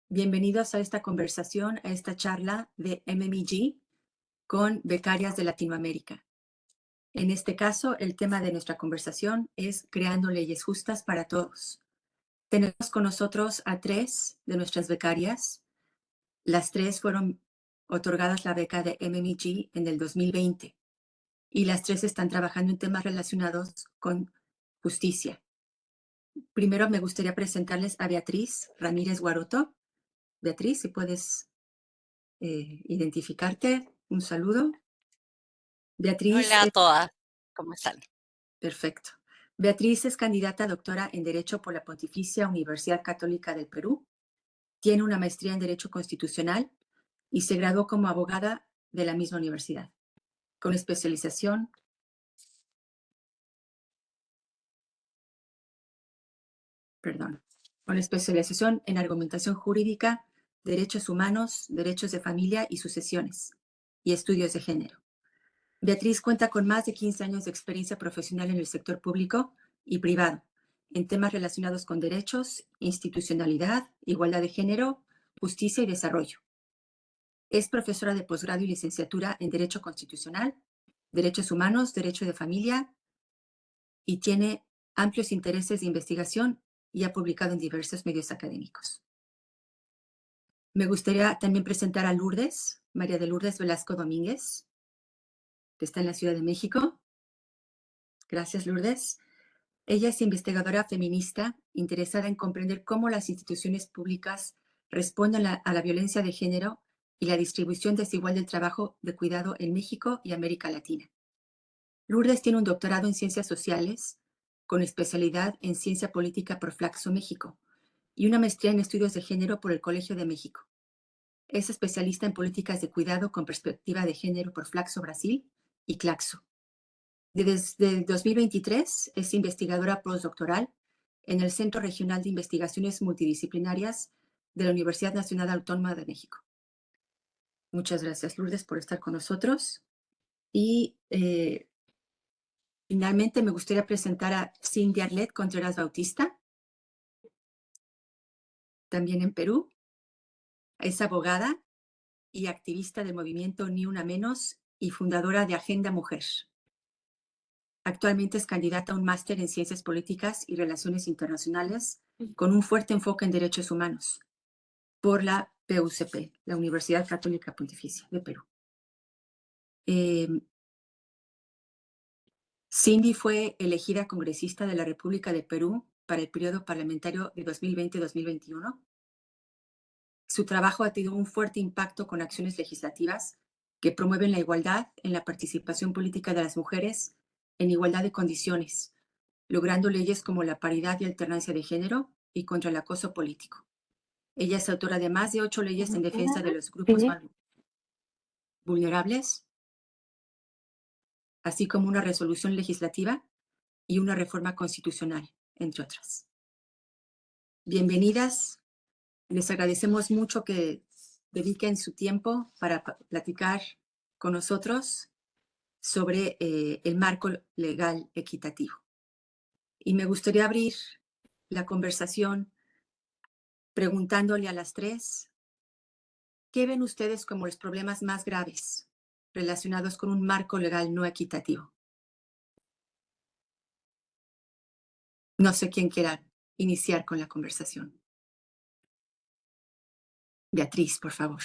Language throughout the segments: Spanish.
Bienvenidos a esta conversación, a esta charla de MMEG con becarias de Latinoamérica. En este caso, el tema de nuestra conversación es creando leyes justas para todos. Tenemos con nosotros a 3 de nuestras becarias. Las 3 fueron otorgadas la beca de MMEG en el 2020 y las 3 están trabajando en temas relacionados con justicia. Primero me gustaría presentarles a Beatriz Ramírez Guaroto. Beatriz, si puedes identificarte. Un saludo. Beatriz Hola a es todas, ¿cómo están? perfecto. Beatriz es candidata a doctora en Derecho por la Pontificia Universidad Católica del Perú. Tiene una maestría en Derecho Constitucional y se graduó como abogada de la misma universidad, con especialización, perdón, con especialización en argumentación jurídica, derechos humanos, derechos de familia y sucesiones, y estudios de género. Beatriz cuenta con más de 15 años de experiencia profesional en el sector público y privado, en temas relacionados con derechos, institucionalidad, igualdad de género, justicia y desarrollo. Es profesora de posgrado y licenciatura en Derecho Constitucional, Derechos Humanos, Derecho de Familia y tiene amplios intereses de investigación y ha publicado en diversos medios académicos. Me gustaría también presentar a Lourdes, María de Lourdes Velasco Domínguez, que está en la Ciudad de México. Gracias, Lourdes. Ella es investigadora feminista interesada en comprender cómo las instituciones públicas responden a la violencia de género y la distribución desigual del trabajo de cuidado en México y América Latina. Lourdes tiene un doctorado en Ciencias Sociales con especialidad en Ciencia Política por Flaxo México y una maestría en Estudios de Género por el Colegio de México. Es especialista en políticas de cuidado con perspectiva de género por Flaxo Brasil y Claxo. Desde el 2023 es investigadora postdoctoral en el Centro Regional de Investigaciones Multidisciplinarias de la Universidad Nacional Autónoma de México. Muchas gracias, Lourdes, por estar con nosotros. Y finalmente me gustaría presentar a Cindy Arlet Contreras Bautista, también en Perú. Es abogada y activista del movimiento Ni Una Menos y fundadora de Agenda Mujer. Actualmente es candidata a un máster en Ciencias Políticas y Relaciones Internacionales con un fuerte enfoque en Derechos Humanos por la PUCP, la Universidad Católica Pontificia de Perú. Cindy fue elegida congresista de la República de Perú para el periodo parlamentario de 2020-2021. Su trabajo ha tenido un fuerte impacto con acciones legislativas que promueven la igualdad en la participación política de las mujeres en igualdad de condiciones, logrando leyes como la paridad y alternancia de género y contra el acoso político. Ella es autora de más de 8 leyes en defensa de los grupos más vulnerables, así como una resolución legislativa y una reforma constitucional, entre otras. Bienvenidas. Les agradecemos mucho que dediquen su tiempo para platicar con nosotros sobre el marco legal equitativo. Y me gustaría abrir la conversación preguntándole a las 3, ¿qué ven ustedes como los problemas más graves relacionados con un marco legal no equitativo? No sé quién quiera iniciar con la conversación. Beatriz, por favor.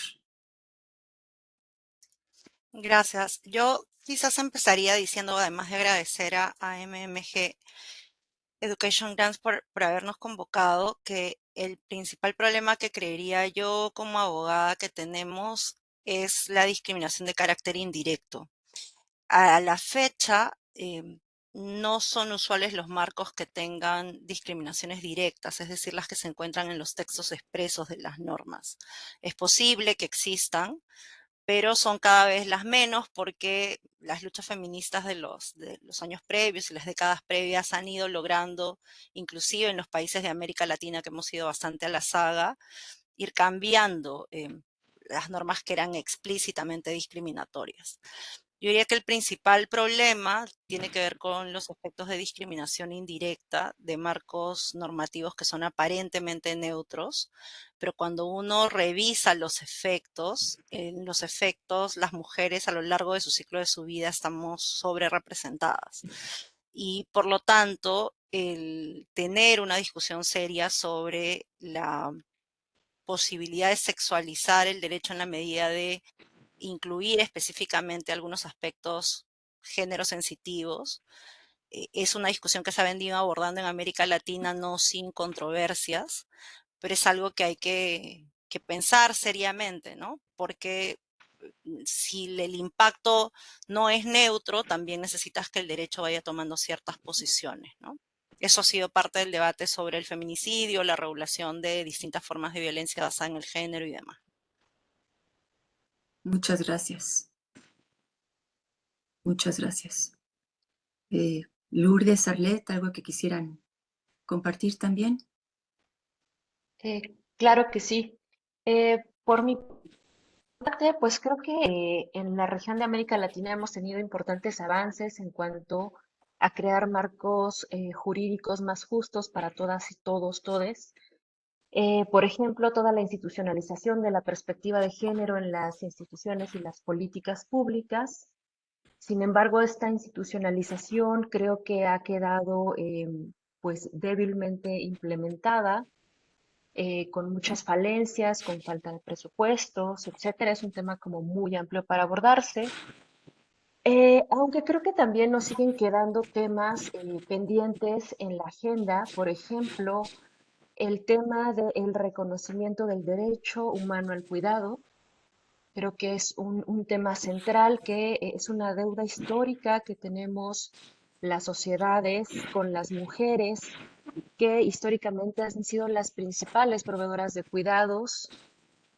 Gracias. Yo quizás empezaría diciendo, además de agradecer a MMG Education Grants por habernos convocado, que el principal problema que creería yo como abogada que tenemos es la discriminación de carácter indirecto. A la fecha, no son usuales los marcos que tengan discriminaciones directas, es decir, las que se encuentran en los textos expresos de las normas. Es posible que existan, pero son cada vez las menos porque las luchas feministas de los años previos y las décadas previas han ido logrando, inclusive en los países de América Latina que hemos ido bastante a la saga, ir cambiando las normas que eran explícitamente discriminatorias. Yo diría que el principal problema tiene que ver con los efectos de discriminación indirecta de marcos normativos que son aparentemente neutros, pero cuando uno revisa los efectos, en los efectos, las mujeres a lo largo de su ciclo de su vida estamos sobre representadas. Y por lo tanto, el tener una discusión seria sobre la posibilidad de sexualizar el derecho en la medida de incluir específicamente algunos aspectos género sensitivos. Es una discusión que se ha venido abordando en América Latina no sin controversias, pero es algo que hay que pensar seriamente, ¿no? Porque si el impacto no es neutro, también necesitas que el derecho vaya tomando ciertas posiciones, ¿no? Eso ha sido parte del debate sobre el feminicidio, la regulación de distintas formas de violencia basada en el género y demás. Muchas gracias. Muchas gracias. Lourdes, Arlet, ¿algo que quisieran compartir también? Claro que sí. Por mi parte, pues creo que en la región de América Latina hemos tenido importantes avances en cuanto a crear marcos jurídicos más justos para todas y todos, todes. Por ejemplo, toda la institucionalización de la perspectiva de género en las instituciones y las políticas públicas. Sin embargo, esta institucionalización creo que ha quedado pues débilmente implementada, con muchas falencias, con falta de presupuestos, etcétera. Es un tema como muy amplio para abordarse. Aunque creo que también nos siguen quedando temas pendientes en la agenda, por ejemplo, el tema del reconocimiento del derecho humano al cuidado. Creo que es un tema central, que es una deuda histórica que tenemos las sociedades con las mujeres, que históricamente han sido las principales proveedoras de cuidados,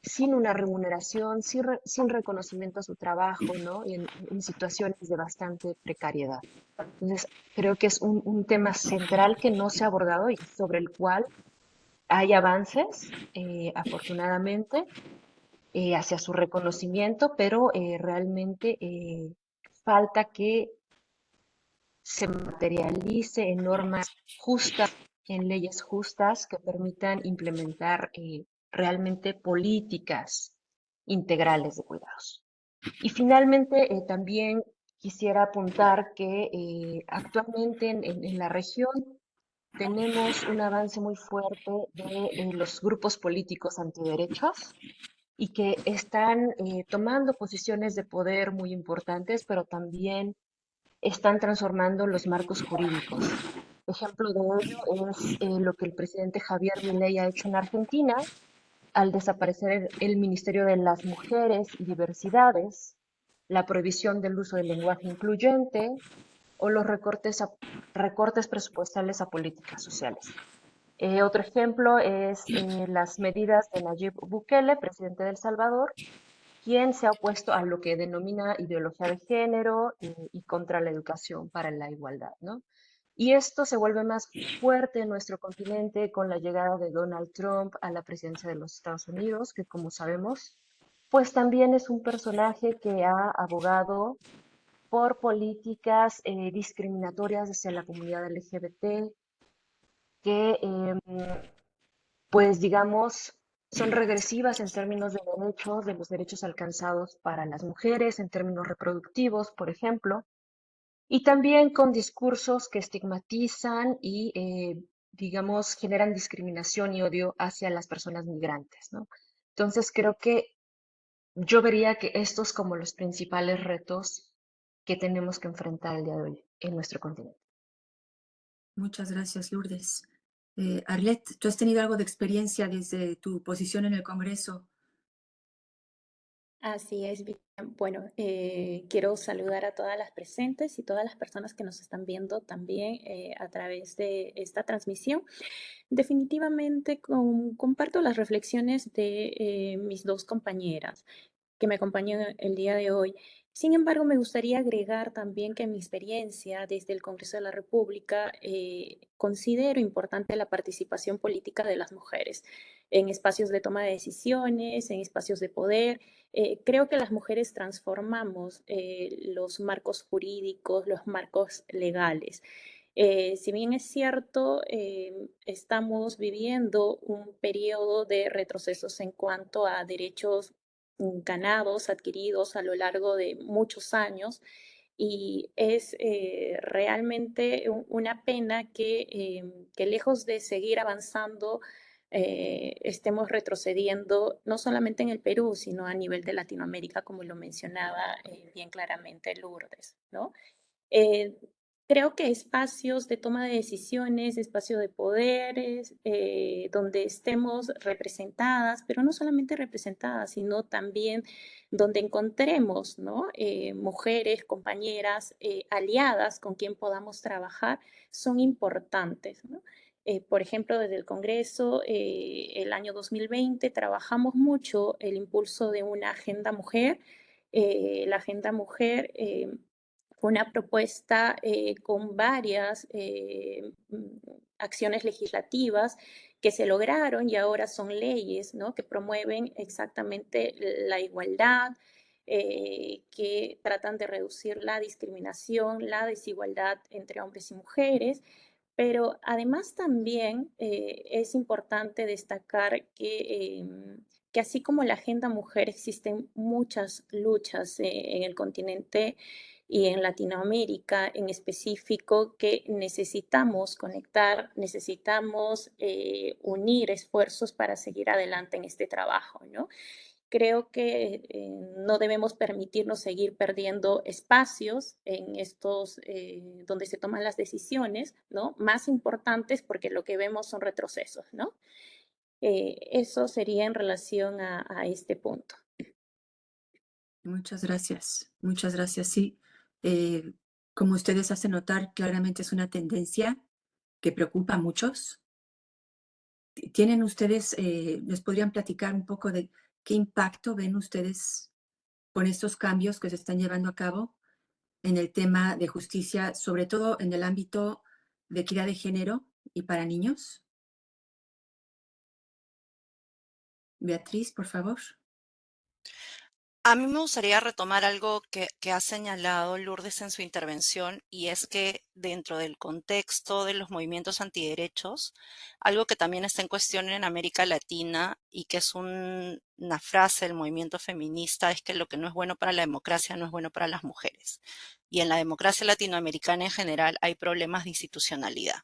sin una remuneración, sin reconocimiento a su trabajo, ¿no? Y en situaciones de bastante precariedad. Entonces, creo que es un tema central que no se ha abordado y sobre el cual hay avances, afortunadamente, hacia su reconocimiento, pero realmente falta que se materialice en normas justas, en leyes justas que permitan implementar realmente políticas integrales de cuidados. Y finalmente, también quisiera apuntar que actualmente en la región tenemos un avance muy fuerte de los grupos políticos antiderechos y que están tomando posiciones de poder muy importantes, pero también están transformando los marcos jurídicos. Ejemplo de ello es lo que el presidente Javier Milei ha hecho en Argentina al desaparecer el Ministerio de las Mujeres y Diversidades, la prohibición del uso del lenguaje incluyente o los recortes presupuestales a políticas sociales. Otro ejemplo es las medidas de Nayib Bukele, presidente de El Salvador, quien se ha opuesto a lo que denomina ideología de género y contra la educación para la igualdad, ¿no? Y esto se vuelve más fuerte en nuestro continente con la llegada de Donald Trump a la presidencia de los Estados Unidos, que como sabemos, pues también es un personaje que ha abogado por políticas discriminatorias hacia la comunidad LGBT, que pues digamos, son regresivas en términos de los derechos alcanzados para las mujeres, en términos reproductivos, por ejemplo, y también con discursos que estigmatizan y, digamos, generan discriminación y odio hacia las personas migrantes, ¿no? Entonces, creo que yo vería que estos como los principales retos que tenemos que enfrentar el día de hoy en nuestro continente. Muchas gracias, Lourdes. Arlet, ¿tú has tenido algo de experiencia desde tu posición en el Congreso? Así es, Vivian. Bueno, quiero saludar a todas las presentes y todas las personas que nos están viendo también a través de esta transmisión. Definitivamente comparto las reflexiones de mis dos compañeras que me acompañan el día de hoy. Sin embargo, me gustaría agregar también que en mi experiencia desde el Congreso de la República considero importante la participación política de las mujeres en espacios de toma de decisiones, en espacios de poder. Creo que las mujeres transformamos los marcos jurídicos, los marcos legales. Si bien es cierto, estamos viviendo un periodo de retrocesos en cuanto a derechos ganados, adquiridos a lo largo de muchos años, y es realmente una pena que lejos de seguir avanzando, estemos retrocediendo, no solamente en el Perú, sino a nivel de Latinoamérica, como lo mencionaba bien claramente Lourdes, ¿no? Eh, Creo que espacios de toma de decisiones, espacios de poderes, donde estemos representadas, pero no solamente representadas, sino también donde encontremos, ¿no? Mujeres, compañeras, aliadas con quien podamos trabajar, son importantes, ¿no? Por ejemplo, desde el Congreso, el año 2020 trabajamos mucho el impulso de una agenda mujer. La agenda mujer fue una propuesta con varias acciones legislativas que se lograron y ahora son leyes, ¿no? Que promueven exactamente la igualdad, que tratan de reducir la discriminación, la desigualdad entre hombres y mujeres. Pero además también es importante destacar que así como la agenda mujer, existen muchas luchas en el continente y en Latinoamérica en específico que necesitamos conectar, necesitamos unir esfuerzos para seguir adelante en este trabajo, ¿no? Creo que no debemos permitirnos seguir perdiendo espacios en estos donde se toman las decisiones, ¿no? Más importantes porque lo que vemos son retrocesos, ¿no? Eso sería en relación a este punto. Muchas gracias, muchas gracias. Sí, eh, como ustedes hacen notar, claramente es una tendencia que preocupa a muchos. ¿Tienen ustedes, les podrían platicar un poco de qué impacto ven ustedes con estos cambios que se están llevando a cabo en el tema de justicia, sobre todo en el ámbito de equidad de género y para niños? Beatriz, por favor. A mí me gustaría retomar algo que ha señalado Lourdes en su intervención, y es que dentro del contexto de los movimientos antiderechos, algo que también está en cuestión en América Latina y que es una frase del movimiento feminista, es que lo que no es bueno para la democracia no es bueno para las mujeres. Y en la democracia latinoamericana en general hay problemas de institucionalidad.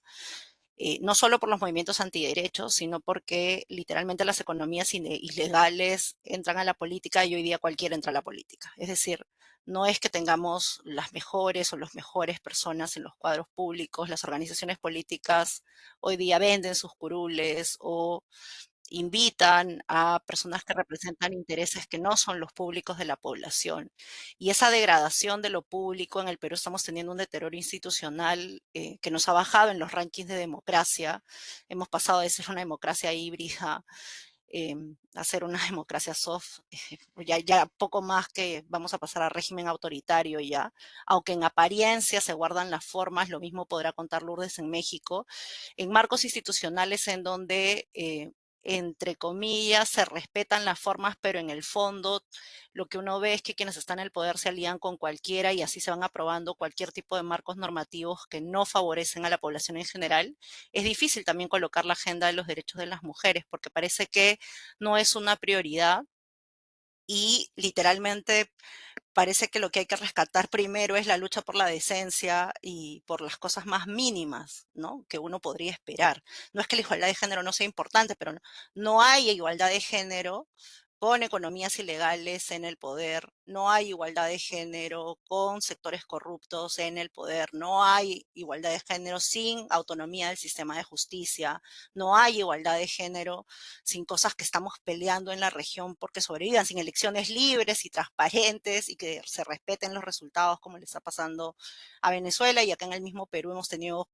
No solo por los movimientos antiderechos, sino porque literalmente las economías ilegales entran a la política y hoy día cualquiera entra a la política. Es decir, no es que tengamos las mejores o los mejores personas en los cuadros públicos, las organizaciones políticas hoy día venden sus curules o invitan a personas que representan intereses que no son los públicos de la población. Y esa degradación de lo público, en el Perú estamos teniendo un deterioro institucional que nos ha bajado en los rankings de democracia. Hemos pasado de ser una democracia híbrida a ser una democracia soft, ya poco más que vamos a pasar a régimen autoritario ya, aunque en apariencia se guardan las formas, lo mismo podrá contar Lourdes en México, en marcos institucionales en donde entre comillas, se respetan las formas, pero en el fondo lo que uno ve es que quienes están en el poder se alían con cualquiera y así se van aprobando cualquier tipo de marcos normativos que no favorecen a la población en general. Es difícil también colocar la agenda de los derechos de las mujeres porque parece que no es una prioridad y literalmente parece que lo que hay que rescatar primero es la lucha por la decencia y por las cosas más mínimas, ¿no? Que uno podría esperar. No es que la igualdad de género no sea importante, pero no hay igualdad de género con economías ilegales en el poder, no hay igualdad de género con sectores corruptos en el poder, no hay igualdad de género sin autonomía del sistema de justicia, no hay igualdad de género sin cosas que estamos peleando en la región porque sobrevivan, sin elecciones libres y transparentes y que se respeten los resultados como le está pasando a Venezuela, y acá en el mismo Perú hemos tenido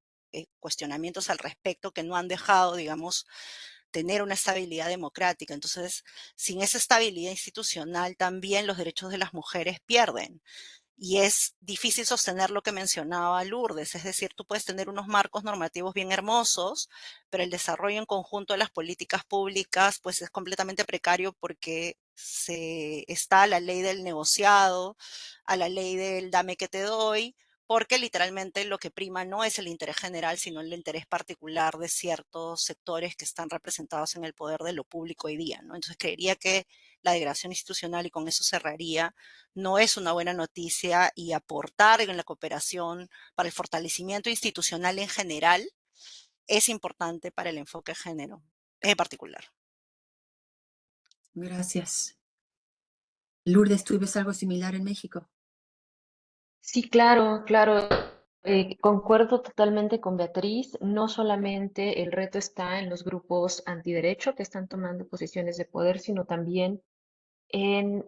cuestionamientos al respecto que no han dejado, digamos, tener una estabilidad democrática. Entonces, sin esa estabilidad institucional, también los derechos de las mujeres pierden. Y es difícil sostener lo que mencionaba Lourdes, es decir, tú puedes tener unos marcos normativos bien hermosos, pero el desarrollo en conjunto de las políticas públicas pues es completamente precario porque está a la ley del negociado, a la ley del dame que te doy, porque literalmente lo que prima no es el interés general, sino el interés particular de ciertos sectores que están representados en el poder de lo público hoy día, ¿no? Entonces creería que la degradación institucional, y con eso cerraría, no es una buena noticia, y aportar en la cooperación para el fortalecimiento institucional en general es importante para el enfoque de género en particular. Gracias. Lourdes, ¿tú ves algo similar en México? Sí, claro, claro. Concuerdo totalmente con Beatriz. No solamente el reto está en los grupos antiderecho que están tomando posiciones de poder, sino también en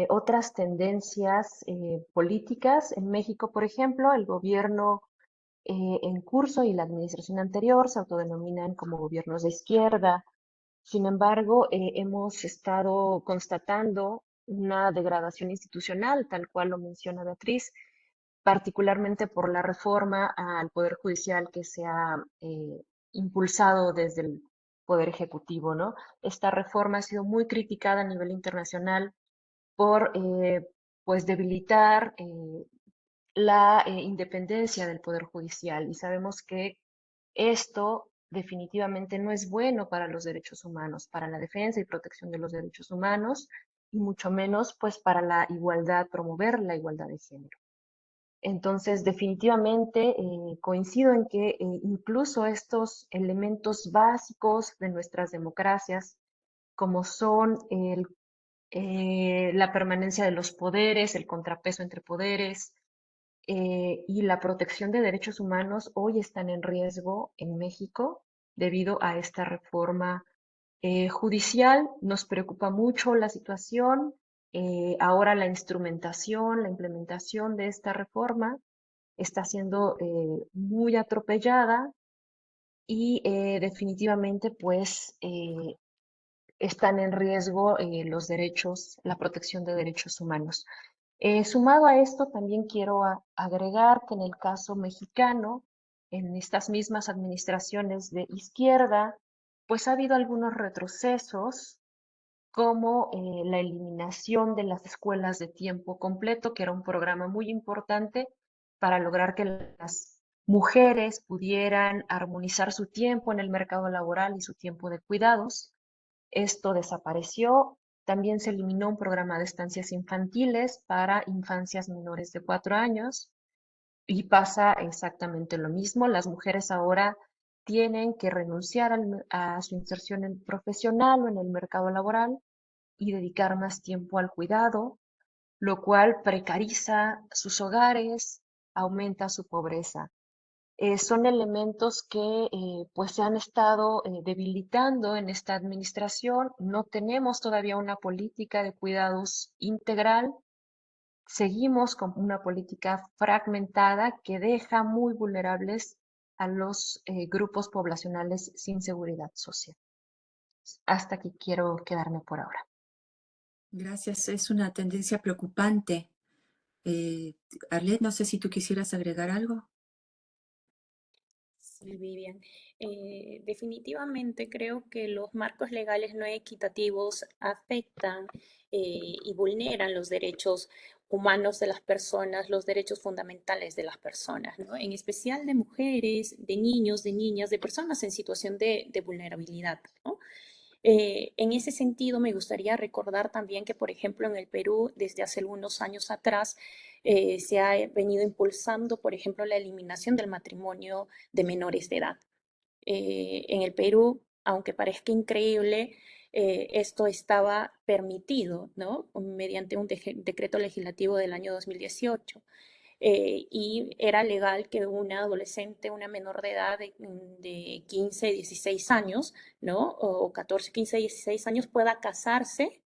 otras tendencias políticas. En México, por ejemplo, el gobierno en curso y la administración anterior se autodenominan como gobiernos de izquierda. Sin embargo, hemos estado constatando una degradación institucional, tal cual lo menciona Beatriz, particularmente por la reforma al Poder Judicial que se ha impulsado desde el Poder Ejecutivo, ¿no? Esta reforma ha sido muy criticada a nivel internacional por pues debilitar la independencia del Poder Judicial, y sabemos que esto definitivamente no es bueno para los derechos humanos, para la defensa y protección de los derechos humanos, y mucho menos pues para la igualdad, promover la igualdad de género. Entonces, definitivamente coincido en que incluso estos elementos básicos de nuestras democracias, como son la permanencia de los poderes, el contrapeso entre poderes y la protección de derechos humanos, hoy están en riesgo en México debido a esta reforma judicial. Nos preocupa mucho la situación. Ahora la instrumentación, la implementación de esta reforma está siendo muy atropellada, y definitivamente pues están en riesgo los derechos, la protección de derechos humanos. Sumado a esto, también quiero agregar que en el caso mexicano, en estas mismas administraciones de izquierda, pues ha habido algunos retrocesos, como la eliminación de las escuelas de tiempo completo, que era un programa muy importante para lograr que las mujeres pudieran armonizar su tiempo en el mercado laboral y su tiempo de cuidados. Esto desapareció. También se eliminó un programa de estancias infantiles para infancias menores de 4 años, y pasa exactamente lo mismo. Las mujeres ahora tienen que renunciar a su inserción profesional o en el mercado laboral y dedicar más tiempo al cuidado, lo cual precariza sus hogares, aumenta su pobreza. Son elementos que pues se han estado debilitando en esta administración. No tenemos todavía una política de cuidados integral. Seguimos con una política fragmentada que deja muy vulnerables a los grupos poblacionales sin seguridad social. Hasta aquí quiero quedarme por ahora. Gracias, es una tendencia preocupante. Arlette, no sé si tú quisieras agregar algo. Sí, Vivian. Definitivamente creo que los marcos legales no equitativos afectan y vulneran los derechos humanos de las personas, los derechos fundamentales de las personas, ¿no? En especial de mujeres, de niños, de niñas, de personas en situación de vulnerabilidad, ¿no? En ese sentido, me gustaría recordar también que, por ejemplo, en el Perú, desde hace algunos años atrás, se ha venido impulsando, por ejemplo, la eliminación del matrimonio de menores de edad. En el Perú, aunque parezca increíble, esto estaba permitido, ¿no? Mediante un decreto legislativo del año 2018. Y era legal que una adolescente, una menor de edad de 15, 16 años, ¿no? O 14, 15, 16 años pueda casarse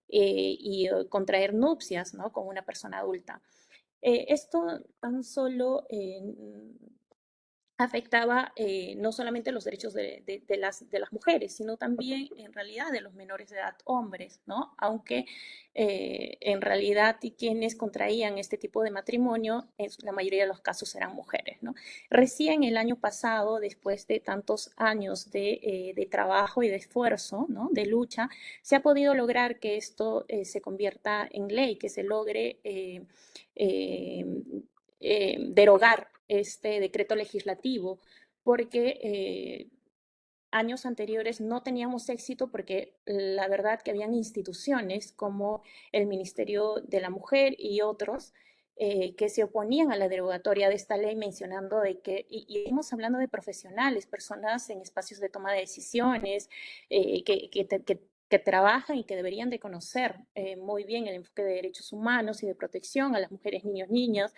y contraer nupcias, ¿no? Con una persona adulta. Esto tan solo afectaba no solamente los derechos de las mujeres, sino también en realidad de los menores de edad hombres, ¿no? Aunque en realidad quienes contraían este tipo de matrimonio, en la mayoría de los casos eran mujeres, ¿no? Recién el año pasado, después de tantos años de trabajo y de esfuerzo, ¿no? De lucha, se ha podido lograr que esto se convierta en ley, que se logre eh, derogar este decreto legislativo, porque años anteriores no teníamos éxito porque la verdad que habían instituciones como el Ministerio de la Mujer y otros que se oponían a la derogatoria de esta ley mencionando de que, y estamos hablando de profesionales, personas en espacios de toma de decisiones, que trabajan y que deberían de conocer muy bien el enfoque de derechos humanos y de protección a las mujeres, niños, niñas,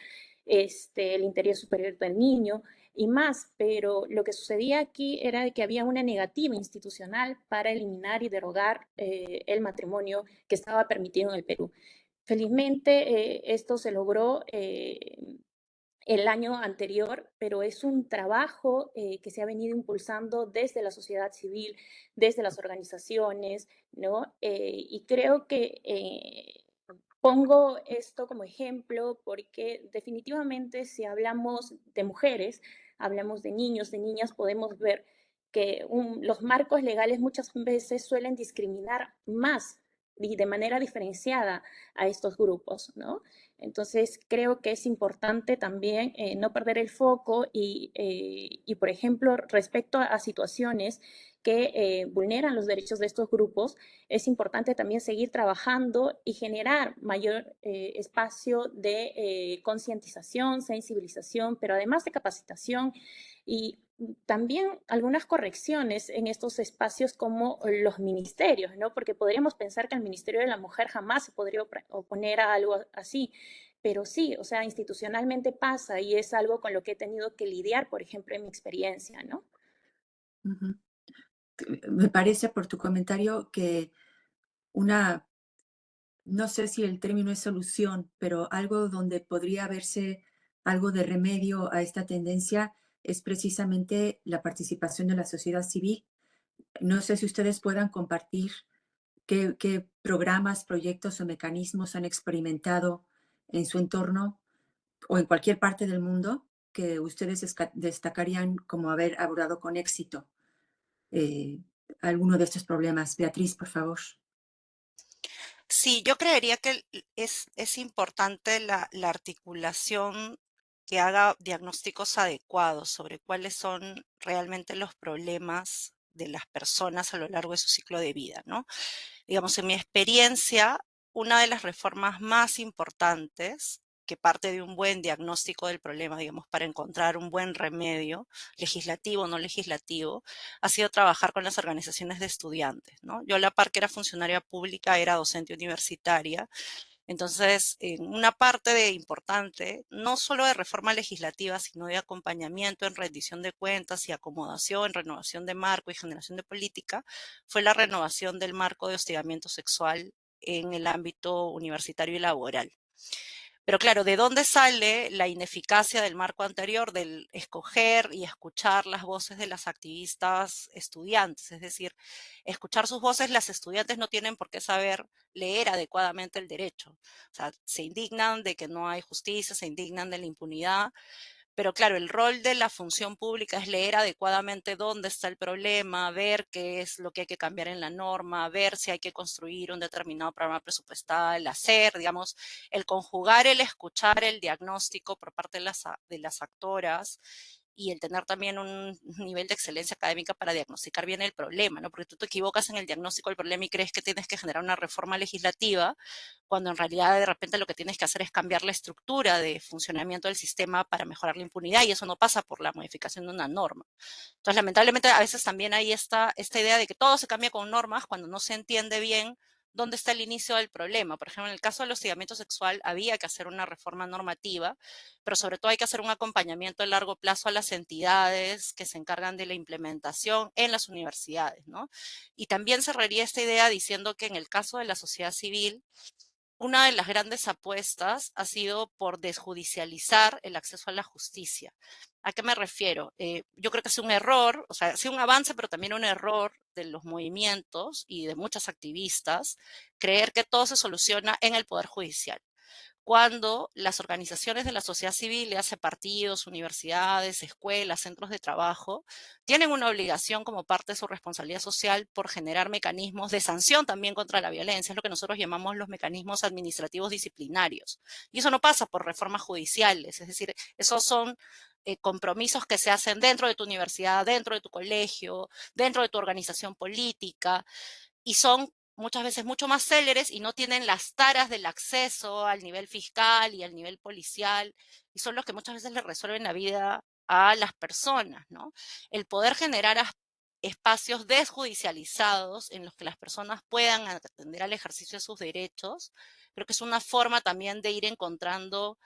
el interés superior del niño y más, pero lo que sucedía aquí era de que había una negativa institucional para eliminar y derogar el matrimonio que estaba permitido en el Perú. Felizmente esto se logró el año anterior, pero es un trabajo que se ha venido impulsando desde la sociedad civil, desde las organizaciones, ¿no? Y creo que pongo esto como ejemplo porque definitivamente si hablamos de mujeres, hablamos de niños, de niñas, podemos ver que los marcos legales muchas veces suelen discriminar más y de manera diferenciada a estos grupos, ¿no? Entonces, creo que es importante también no perder el foco y, por ejemplo, respecto a situaciones que vulneran los derechos de estos grupos, es importante también seguir trabajando y generar mayor espacio de concientización, sensibilización, pero además de capacitación y también algunas correcciones en estos espacios como los ministerios, ¿no? Porque podríamos pensar que el Ministerio de la Mujer jamás se podría oponer a algo así, pero sí, o sea, institucionalmente pasa y es algo con lo que he tenido que lidiar, por ejemplo, en mi experiencia, ¿no? Ujú. Me parece por tu comentario que una, no sé si el término es solución, pero algo donde podría verse algo de remedio a esta tendencia es precisamente la participación de la sociedad civil. No sé si ustedes puedan compartir qué programas, proyectos o mecanismos han experimentado en su entorno o en cualquier parte del mundo que ustedes destacarían como haber abordado con éxito eh, alguno de estos problemas. Beatriz, por favor. Sí, yo creería que es importante la articulación que haga diagnósticos adecuados sobre cuáles son realmente los problemas de las personas a lo largo de su ciclo de vida, ¿no? Digamos, en mi experiencia, una de las reformas más importantes que parte de un buen diagnóstico del problema, digamos, para encontrar un buen remedio, legislativo o no legislativo, ha sido trabajar con las organizaciones de estudiantes, ¿no? Yo a la par que era funcionaria pública, era docente universitaria, entonces, en una parte de importante, no solo de reforma legislativa, sino de acompañamiento en rendición de cuentas y acomodación, renovación de marco y generación de política, fue la renovación del marco de hostigamiento sexual en el ámbito universitario y laboral. Pero claro, ¿de dónde sale la ineficacia del marco anterior del escoger y escuchar las voces de las activistas estudiantes? Es decir, escuchar sus voces, las estudiantes no tienen por qué saber leer adecuadamente el derecho. O sea, se indignan de que no hay justicia, se indignan de la impunidad, pero claro, el rol de la función pública es leer adecuadamente dónde está el problema, ver qué es lo que hay que cambiar en la norma, ver si hay que construir un determinado programa presupuestal, hacer, digamos, el conjugar, el escuchar, el diagnóstico por parte de las actoras y el tener también un nivel de excelencia académica para diagnosticar bien el problema, ¿no? Porque tú te equivocas en el diagnóstico del problema y crees que tienes que generar una reforma legislativa cuando en realidad de repente lo que tienes que hacer es cambiar la estructura de funcionamiento del sistema para mejorar la impunidad y eso no pasa por la modificación de una norma. Entonces, lamentablemente, a veces también hay esta idea de que todo se cambia con normas cuando no se entiende bien dónde está el inicio del problema. Por ejemplo, en el caso del hostigamiento sexual había que hacer una reforma normativa, pero sobre todo hay que hacer un acompañamiento a largo plazo a las entidades que se encargan de la implementación en las universidades, ¿no? Y también cerraría esta idea diciendo que en el caso de la sociedad civil, una de las grandes apuestas ha sido por desjudicializar el acceso a la justicia. ¿A qué me refiero? Yo creo que es un error, o sea, ha sido un avance, pero también un error de los movimientos y de muchas activistas creer que todo se soluciona en el Poder Judicial, cuando las organizaciones de la sociedad civil, ya sea partidos, universidades, escuelas, centros de trabajo, tienen una obligación como parte de su responsabilidad social por generar mecanismos de sanción también contra la violencia, es lo que nosotros llamamos los mecanismos administrativos disciplinarios. Y eso no pasa por reformas judiciales, es decir, esos son compromisos que se hacen dentro de tu universidad, dentro de tu colegio, dentro de tu organización política, y son muchas veces mucho más céleres y no tienen las taras del acceso al nivel fiscal y al nivel policial, y son los que muchas veces le resuelven la vida a las personas, ¿no? El poder generar espacios desjudicializados en los que las personas puedan atender al ejercicio de sus derechos, creo que es una forma también de ir encontrando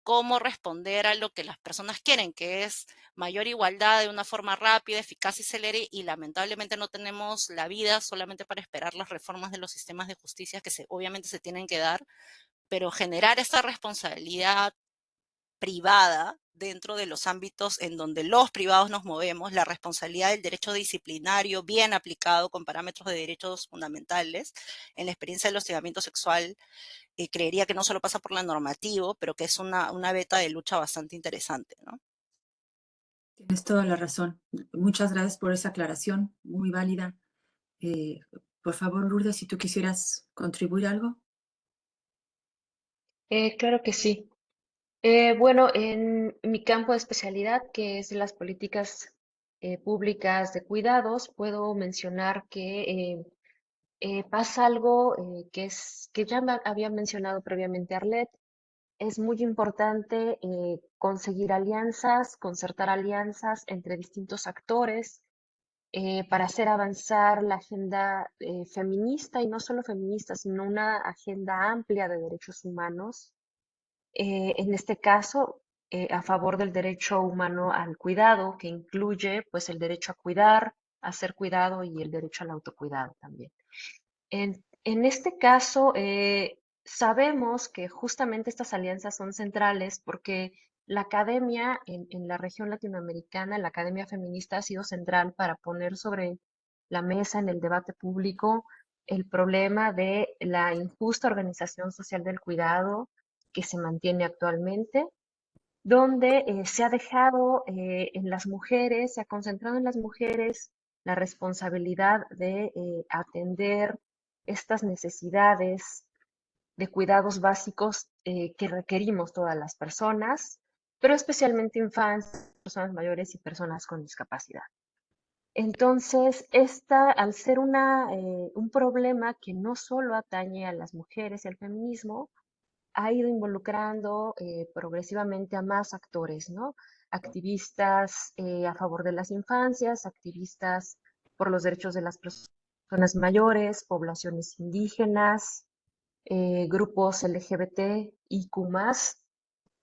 cómo responder a lo que las personas quieren, que es mayor igualdad de una forma rápida, eficaz y célere, y lamentablemente no tenemos la vida solamente para esperar las reformas de los sistemas de justicia que obviamente se tienen que dar, pero generar esta responsabilidad privada dentro de los ámbitos en donde los privados nos movemos, la responsabilidad del derecho disciplinario bien aplicado con parámetros de derechos fundamentales. En la experiencia del hostigamiento sexual, creería que no solo pasa por la normativa, pero que es una beta de lucha bastante interesante, ¿no? Tienes toda la razón. Muchas gracias por esa aclaración, muy válida. Eh, por favor, Lourdes, si tú quisieras contribuir algo. Claro que sí. Bueno, en mi campo de especialidad, que es las políticas públicas de cuidados, puedo mencionar que pasa algo que ya había mencionado previamente Arlet. Es muy importante conseguir alianzas, concertar alianzas entre distintos actores para hacer avanzar la agenda feminista y no solo feminista, sino una agenda amplia de derechos humanos en este caso, a favor del derecho humano al cuidado, que incluye pues el derecho a cuidar, a ser cuidado y el derecho al autocuidado también. En este caso, sabemos que justamente estas alianzas son centrales porque la academia en la región latinoamericana, la academia feminista ha sido central para poner sobre la mesa en el debate público el problema de la injusta organización social del cuidado que se mantiene actualmente, donde se ha dejado en las mujeres, se ha concentrado en las mujeres la responsabilidad de atender estas necesidades de cuidados básicos que requerimos todas las personas, pero especialmente infancias, personas mayores y personas con discapacidad. Entonces, esta, al ser un problema que no solo atañe a las mujeres y al feminismo, ha ido involucrando progresivamente a más actores, ¿no? Activistas a favor de las infancias, activistas por los derechos de las personas mayores, poblaciones indígenas, grupos LGBT, IQ+.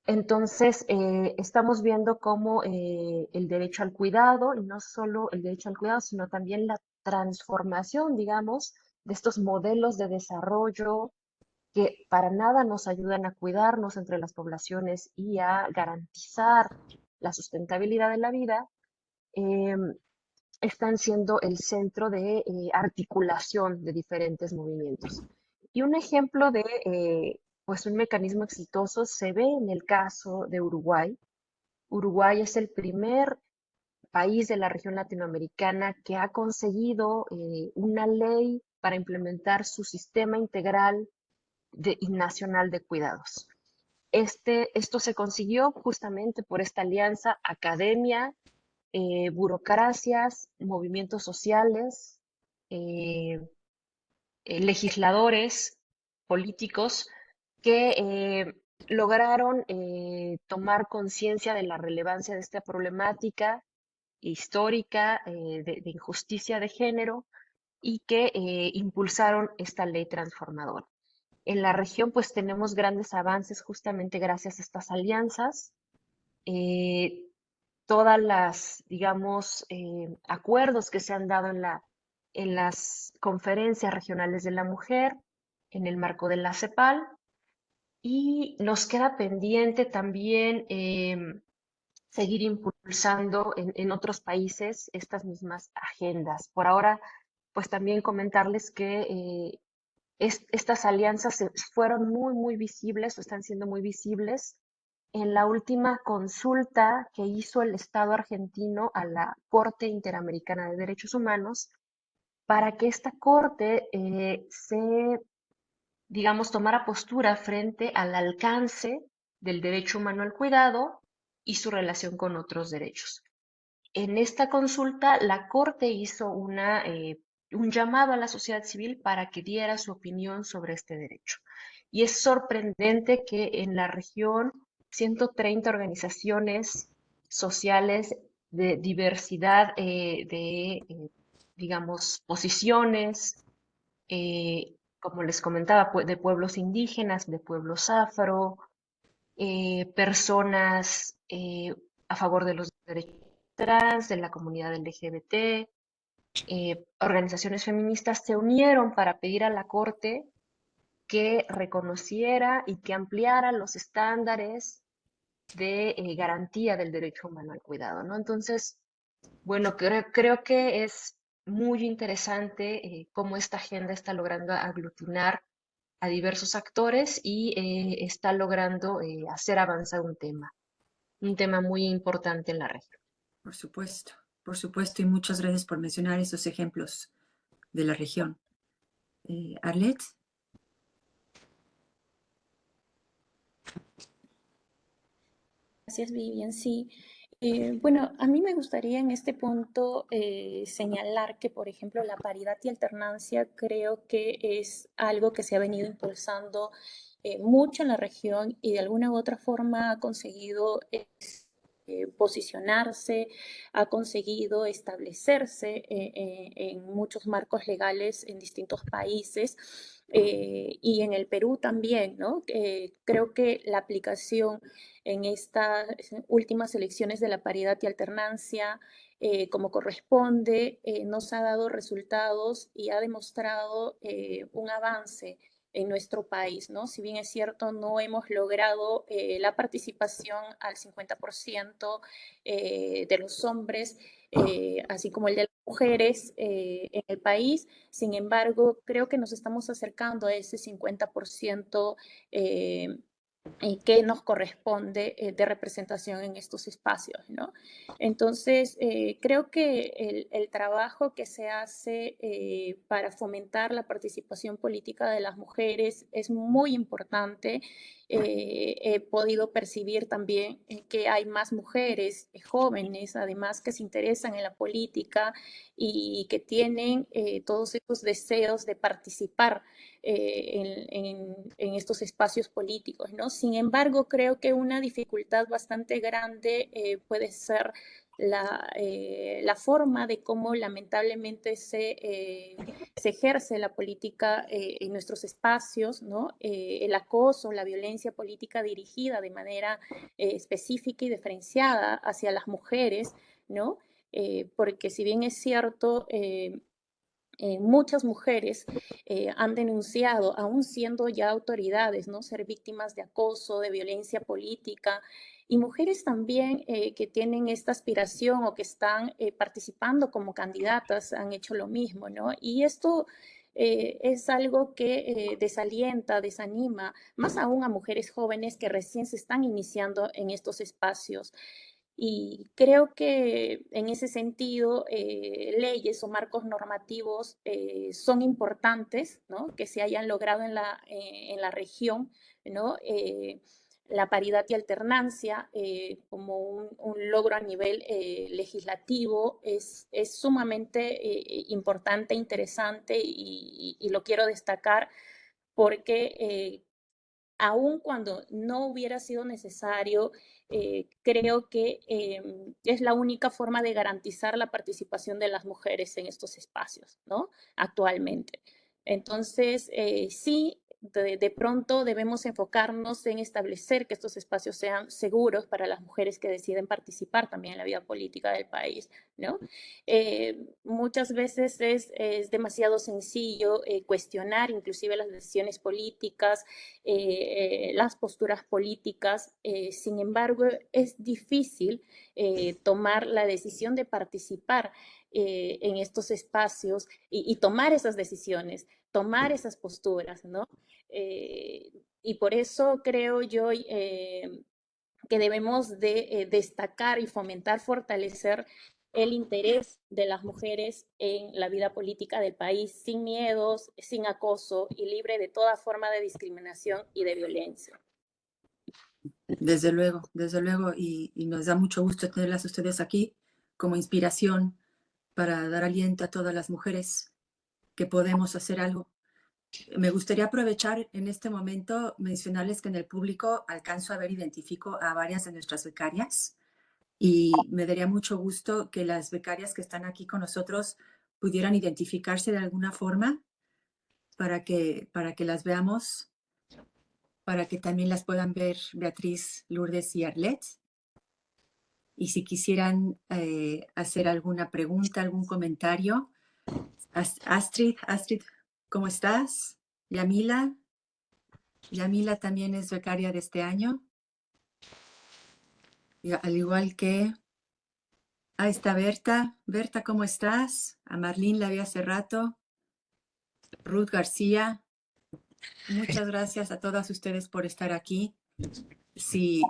Entonces, estamos viendo cómo el derecho al cuidado, y no solo el derecho al cuidado, sino también la transformación, digamos, de estos modelos de desarrollo que para nada nos ayudan a cuidarnos entre las poblaciones y a garantizar la sustentabilidad de la vida, eh, están siendo el centro de articulación de diferentes movimientos. Y un ejemplo de pues un mecanismo exitoso se ve en el caso de Uruguay. Uruguay es el primer país de la región latinoamericana que ha conseguido una ley para implementar su sistema integral y nacional de cuidados. Esto se consiguió justamente por esta alianza academia, burocracias, movimientos sociales, eh, legisladores, políticos, que lograron tomar conciencia de la relevancia de esta problemática histórica de injusticia de género y que impulsaron esta ley transformadora. En la región pues tenemos grandes avances justamente gracias a estas alianzas. Eh, Todas las, digamos, acuerdos que se han dado en las conferencias regionales de la mujer en el marco de la CEPAL. Y nos queda pendiente también seguir impulsando en otros países estas mismas agendas. Por ahora, pues también comentarles que estas alianzas fueron muy visibles o están siendo muy visibles en la última consulta que hizo el Estado argentino a la Corte Interamericana de Derechos Humanos para que esta corte digamos, tomara postura frente al alcance del derecho humano al cuidado y su relación con otros derechos. En esta consulta, la Corte hizo un llamado a la sociedad civil para que diera su opinión sobre este derecho. Y es sorprendente que en la región 130 organizaciones sociales de diversidad digamos, posiciones, como les comentaba, de pueblos indígenas, de pueblos afro, personas a favor de los derechos trans, de la comunidad LGBT, organizaciones feministas se unieron para pedir a la Corte que reconociera y que ampliara los estándares de garantía del derecho humano al cuidado, ¿no? Entonces, bueno, creo que es muy interesante cómo esta agenda está logrando aglutinar a diversos actores y está logrando hacer avanzar un tema muy importante en la región. por supuesto, y muchas gracias por mencionar esos ejemplos de la región. Arlette. Gracias, Vivian. Sí. Bueno, a mí me gustaría en este punto señalar que, por ejemplo, la paridad y alternancia creo que es algo que se ha venido impulsando mucho en la región y de alguna u otra forma ha conseguido posicionarse, ha conseguido establecerse en muchos marcos legales en distintos países. Y en el Perú también, ¿no? Creo que la aplicación en estas últimas elecciones de la paridad y alternancia, como corresponde, nos ha dado resultados y ha demostrado un avance en nuestro país, ¿no? Si bien es cierto, no hemos logrado la participación al 50% de los hombres, así como el de las mujeres en el país. Sin embargo, creo que nos estamos acercando a ese 50% que nos corresponde de representación en estos espacios, ¿no? Entonces, creo que el trabajo que se hace para fomentar la participación política de las mujeres es muy importante. He podido percibir también que hay más mujeres jóvenes, además, que se interesan en la política y que tienen todos estos deseos de participar en estos espacios políticos, ¿no? Sin embargo, creo que una dificultad bastante grande puede ser la forma de cómo lamentablemente se ejerce la política en nuestros espacios, ¿no? El acoso, la violencia política dirigida de manera específica y diferenciada hacia las mujeres, ¿no? Porque si bien es cierto, muchas mujeres han denunciado, aún siendo ya autoridades, ¿no? Ser víctimas de acoso, de violencia política, y mujeres también que tienen esta aspiración o que están participando como candidatas han hecho lo mismo, ¿no? Y esto es algo que desalienta, desanima, más aún a mujeres jóvenes que recién se están iniciando en estos espacios. Y creo que en ese sentido, leyes o marcos normativos son importantes, ¿no? Que se hayan logrado en la región, ¿no? La paridad y alternancia como un logro a nivel legislativo es sumamente importante, interesante y lo quiero destacar porque aun cuando no hubiera sido necesario, creo que es la única forma de garantizar la participación de las mujeres en estos espacios, ¿no? Actualmente. Entonces, sí, De pronto debemos enfocarnos en establecer que estos espacios sean seguros para las mujeres que deciden participar también en la vida política del país, ¿no? Muchas veces es demasiado sencillo cuestionar inclusive las decisiones políticas, las posturas políticas. Sin embargo, es difícil tomar la decisión de participar en estos espacios y tomar esas decisiones, tomar esas posturas, ¿no? Y por eso creo yo que debemos de destacar y fomentar, fortalecer el interés de las mujeres en la vida política del país sin miedos, sin acoso y libre de toda forma de discriminación y de violencia. Desde luego, y nos da mucho gusto tenerlas ustedes aquí como inspiración para dar aliento a todas las mujeres que podemos hacer algo. Me gustaría aprovechar en este momento mencionarles que en el público alcanzo a ver, identifico a varias de nuestras becarias y me daría mucho gusto que las becarias que están aquí con nosotros pudieran identificarse de alguna forma para que las veamos, para que también las puedan ver Beatriz, Lourdes y Arlette. Y si quisieran hacer alguna pregunta, algún comentario. Astrid, ¿cómo estás? Yamila también es becaria de este año. Y al igual que... Ahí está Berta. Berta, ¿cómo estás? A Marlene la vi hace rato. Ruth García. Muchas gracias a todas ustedes por estar aquí. Si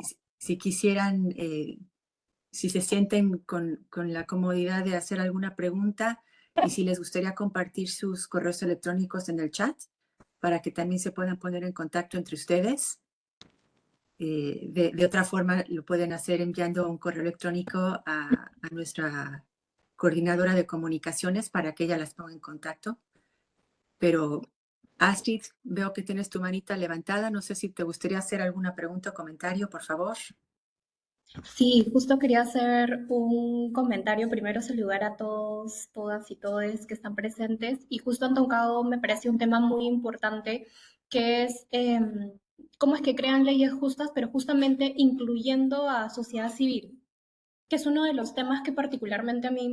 quisieran, si se sienten con la comodidad de hacer alguna pregunta y si les gustaría compartir sus correos electrónicos en el chat para que también se puedan poner en contacto entre ustedes. De otra forma, lo pueden hacer enviando un correo electrónico a nuestra coordinadora de comunicaciones para que ella las ponga en contacto. Pero Astrid, veo que tienes tu manita levantada. No sé si te gustaría hacer alguna pregunta o comentario, por favor. Sí, justo quería hacer un comentario. Primero saludar a todos, todas y todes que están presentes. Y justo han tocado, me parece un tema muy importante, que es cómo es que crean leyes justas, pero justamente incluyendo a sociedad civil, que es uno de los temas que particularmente a mí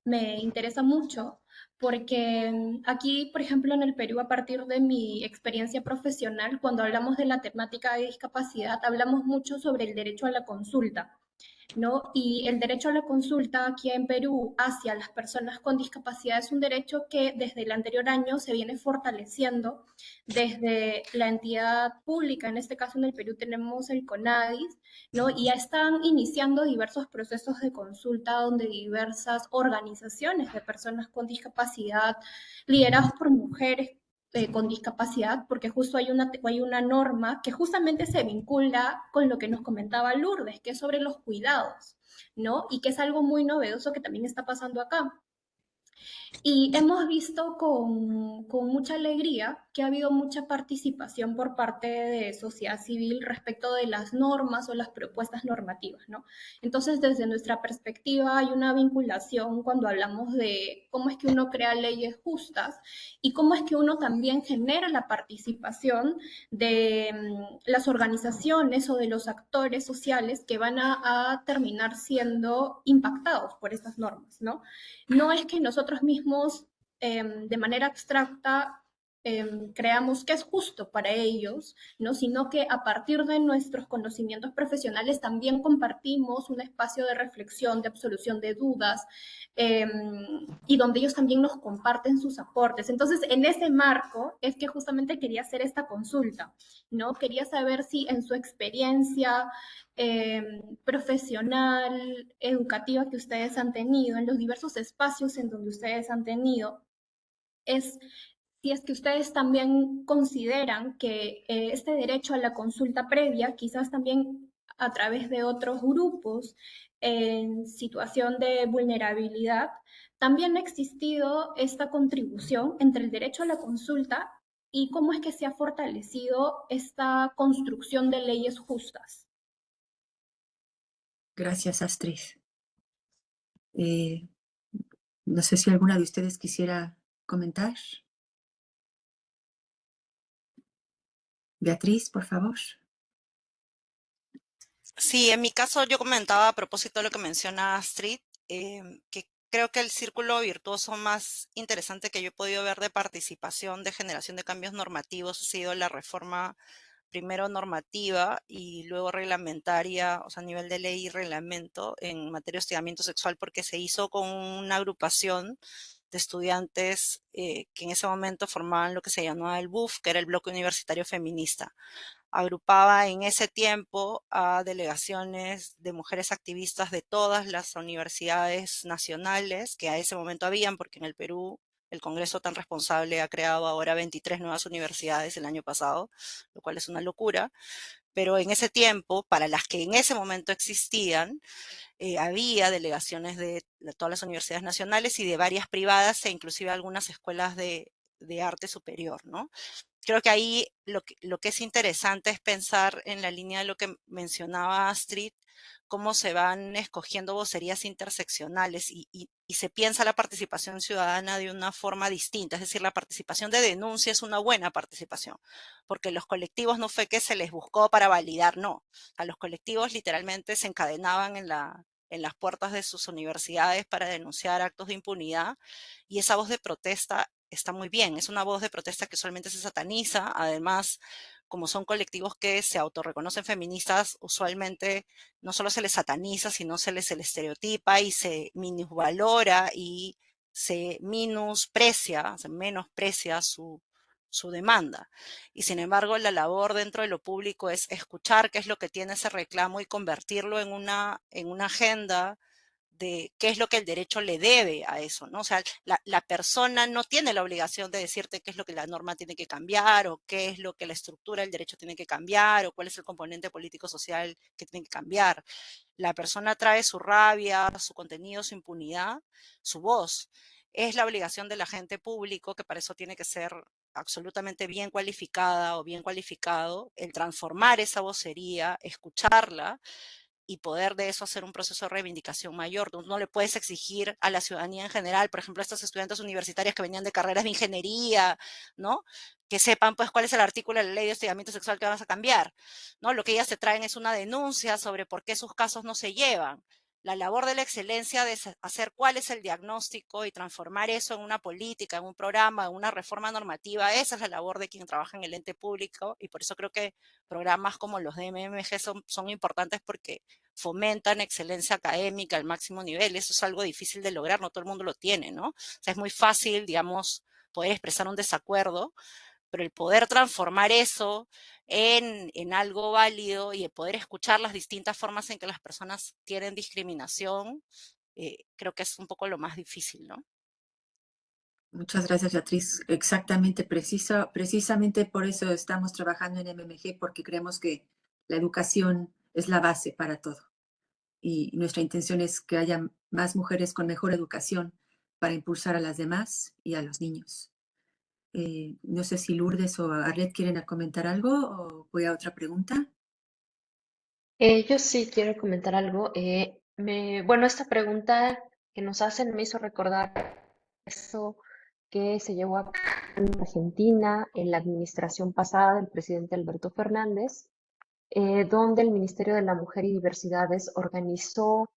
me interesa mucho, porque aquí, por ejemplo, en el Perú, a partir de mi experiencia profesional, cuando hablamos de la temática de discapacidad, hablamos mucho sobre el derecho a la consulta, ¿no? Y el derecho a la consulta aquí en Perú hacia las personas con discapacidad es un derecho que desde el anterior año se viene fortaleciendo desde la entidad pública. En este caso en el Perú tenemos el CONADIS, ¿no? Y ya están iniciando diversos procesos de consulta donde diversas organizaciones de personas con discapacidad, lideradas por mujeres con discapacidad, porque justo hay una norma que justamente se vincula con lo que nos comentaba Lourdes, que es sobre los cuidados, ¿no? Y que es algo muy novedoso que también está pasando acá. Y hemos visto con mucha alegría que ha habido mucha participación por parte de sociedad civil respecto de las normas o las propuestas normativas, ¿no? Entonces, desde nuestra perspectiva hay una vinculación cuando hablamos de cómo es que uno crea leyes justas y cómo es que uno también genera la participación de las organizaciones o de los actores sociales que van a terminar siendo impactados por estas normas, ¿no? No es que nosotros mismos de manera abstracta creamos que es justo para ellos, ¿no? Sino que a partir de nuestros conocimientos profesionales también compartimos un espacio de reflexión, de absolución de dudas, y donde ellos también nos comparten sus aportes. Entonces, en ese marco es que justamente quería hacer esta consulta, ¿no? Quería saber si en su experiencia profesional, educativa que ustedes han tenido, en los diversos espacios en donde ustedes han tenido, es si es que ustedes también consideran que este derecho a la consulta previa, quizás también a través de otros grupos en situación de vulnerabilidad, también ha existido esta contribución entre el derecho a la consulta y cómo es que se ha fortalecido esta construcción de leyes justas. Gracias, Astrid. No sé si alguna de ustedes quisiera comentar. Beatriz, por favor. Sí, en mi caso yo comentaba a propósito de lo que menciona Astrid, que creo que el círculo virtuoso más interesante que yo he podido ver de participación, de generación de cambios normativos, ha sido la reforma primero normativa y luego reglamentaria, o sea, a nivel de ley y reglamento en materia de hostigamiento sexual, porque se hizo con una agrupación de estudiantes que en ese momento formaban lo que se llamaba el BUF, que era el Bloque Universitario Feminista. Agrupaba en ese tiempo a delegaciones de mujeres activistas de todas las universidades nacionales que a ese momento habían, porque en el Perú el Congreso tan responsable ha creado ahora 23 nuevas universidades el año pasado, lo cual es una locura, pero en ese tiempo, para las que en ese momento existían, había delegaciones de todas las universidades nacionales y de varias privadas e inclusive algunas escuelas de arte superior, ¿no? Creo que ahí lo que es interesante es pensar en la línea de lo que mencionaba Astrid, cómo se van escogiendo vocerías interseccionales y se piensa la participación ciudadana de una forma distinta. Es decir, la participación de denuncia es una buena participación, porque los colectivos no fue que se les buscó para validar, no. A los colectivos literalmente se encadenaban en las puertas de sus universidades para denunciar actos de impunidad y esa voz de protesta está muy bien. Es una voz de protesta que usualmente se sataniza. Además, como son colectivos que se autorreconocen feministas, usualmente no solo se les sataniza, sino se les estereotipa y se minusvalora y se minusprecia, se menosprecia su demanda. Y sin embargo, la labor dentro de lo público es escuchar qué es lo que tiene ese reclamo y convertirlo en una agenda de qué es lo que el derecho le debe a eso, ¿no? O sea, la persona no tiene la obligación de decirte qué es lo que la norma tiene que cambiar o qué es lo que la estructura del derecho tiene que cambiar o cuál es el componente político-social que tiene que cambiar. La persona trae su rabia, su contenido, su impunidad, su voz. Es la obligación del agente público, que para eso tiene que ser absolutamente bien cualificada o bien cualificado, el transformar esa vocería, escucharla y poder de eso hacer un proceso de reivindicación mayor. Tú no le puedes exigir a la ciudadanía en general, por ejemplo, a estos estudiantes universitarios que venían de carreras de ingeniería, ¿no? Que sepan pues cuál es el artículo de la ley de hostigamiento sexual que vas a cambiar, ¿no? Lo que ellas te traen es una denuncia sobre por qué sus casos no se llevan. La labor de la excelencia de hacer cuál es el diagnóstico y transformar eso en una política, en un programa, en una reforma normativa, esa es la labor de quien trabaja en el ente público y por eso creo que programas como los de MMG son importantes porque fomentan excelencia académica al máximo nivel. Eso es algo difícil de lograr, no todo el mundo lo tiene, ¿no? O sea, es muy fácil, digamos, poder expresar un desacuerdo, pero el poder transformar eso en algo válido y el poder escuchar las distintas formas en que las personas tienen discriminación, creo que es un poco lo más difícil, ¿no? Muchas gracias, Beatriz. Exactamente, precisamente por eso estamos trabajando en MMG, porque creemos que la educación es la base para todo. Y nuestra intención es que haya más mujeres con mejor educación para impulsar a las demás y a los niños. No sé si Lourdes o Arlet quieren comentar algo o voy a otra pregunta. Yo sí quiero comentar algo. Bueno, esta pregunta que nos hacen me hizo recordar eso que se llevó a cabo en Argentina en la administración pasada del presidente Alberto Fernández, donde el Ministerio de la Mujer y Diversidades organizó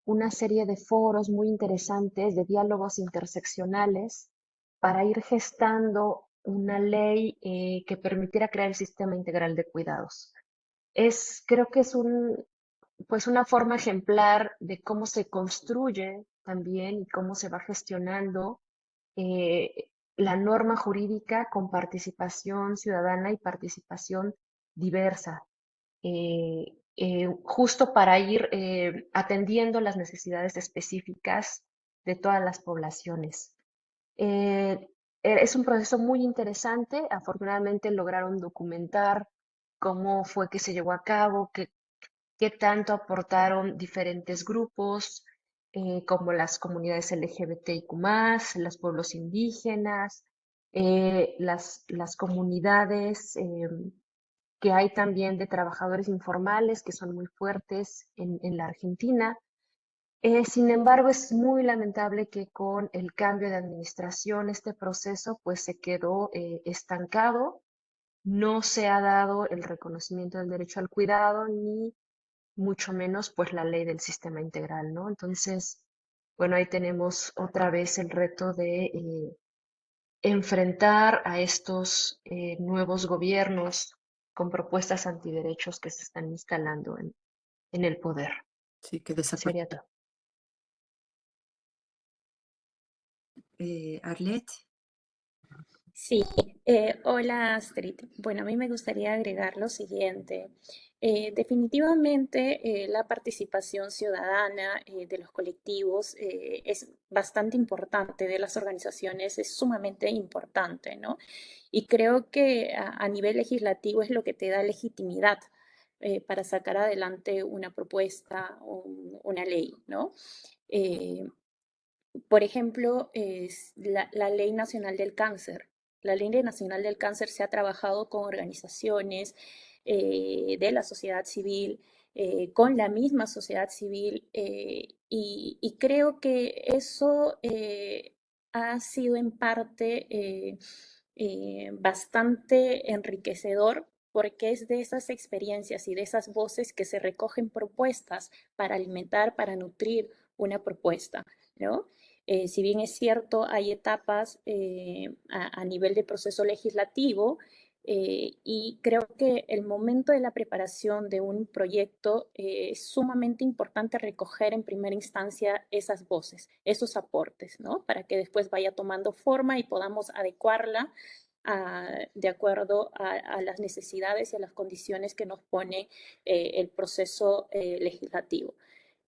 una serie de foros muy interesantes de diálogos interseccionales para ir gestando una ley que permitiera crear el sistema integral de cuidados. Creo que es pues una forma ejemplar de cómo se construye también y cómo se va gestionando la norma jurídica con participación ciudadana y participación diversa, justo para ir atendiendo las necesidades específicas de todas las poblaciones. Eh, es un proceso muy interesante. Afortunadamente lograron documentar cómo fue que se llevó a cabo, qué tanto aportaron diferentes grupos, como las comunidades LGBTIQ+, los pueblos indígenas, las comunidades que hay también de trabajadores informales que son muy fuertes en la Argentina. Sin embargo, es muy lamentable que con el cambio de administración este proceso pues se quedó estancado no se ha dado el reconocimiento del derecho al cuidado, ni mucho menos pues la ley del sistema integral, ¿no? Entonces, bueno, ahí tenemos otra vez el reto de enfrentar a estos nuevos gobiernos con propuestas antiderechos que se están instalando en el poder. Sí, que desapareció. Sería todo. Arlette. Sí, hola Astrid. Bueno, a mí me gustaría agregar lo siguiente. Definitivamente la participación ciudadana de los colectivos es bastante importante, de las organizaciones es sumamente importante, ¿no? Y creo que a nivel legislativo es lo que te da legitimidad para sacar adelante una propuesta, una ley, ¿no? Eh, por ejemplo, es la Ley Nacional del Cáncer. La Ley Nacional del Cáncer se ha trabajado con organizaciones de la sociedad civil, con la misma sociedad civil, y creo que eso ha sido en parte bastante enriquecedor porque es de esas experiencias y de esas voces que se recogen propuestas para alimentar, para nutrir una propuesta, ¿no? Si bien es cierto, hay etapas a nivel de proceso legislativo y creo que el momento de la preparación de un proyecto es sumamente importante recoger en primera instancia esas voces, esos aportes, ¿no? Para que después vaya tomando forma y podamos adecuarla de acuerdo a las necesidades y a las condiciones que nos pone el proceso legislativo.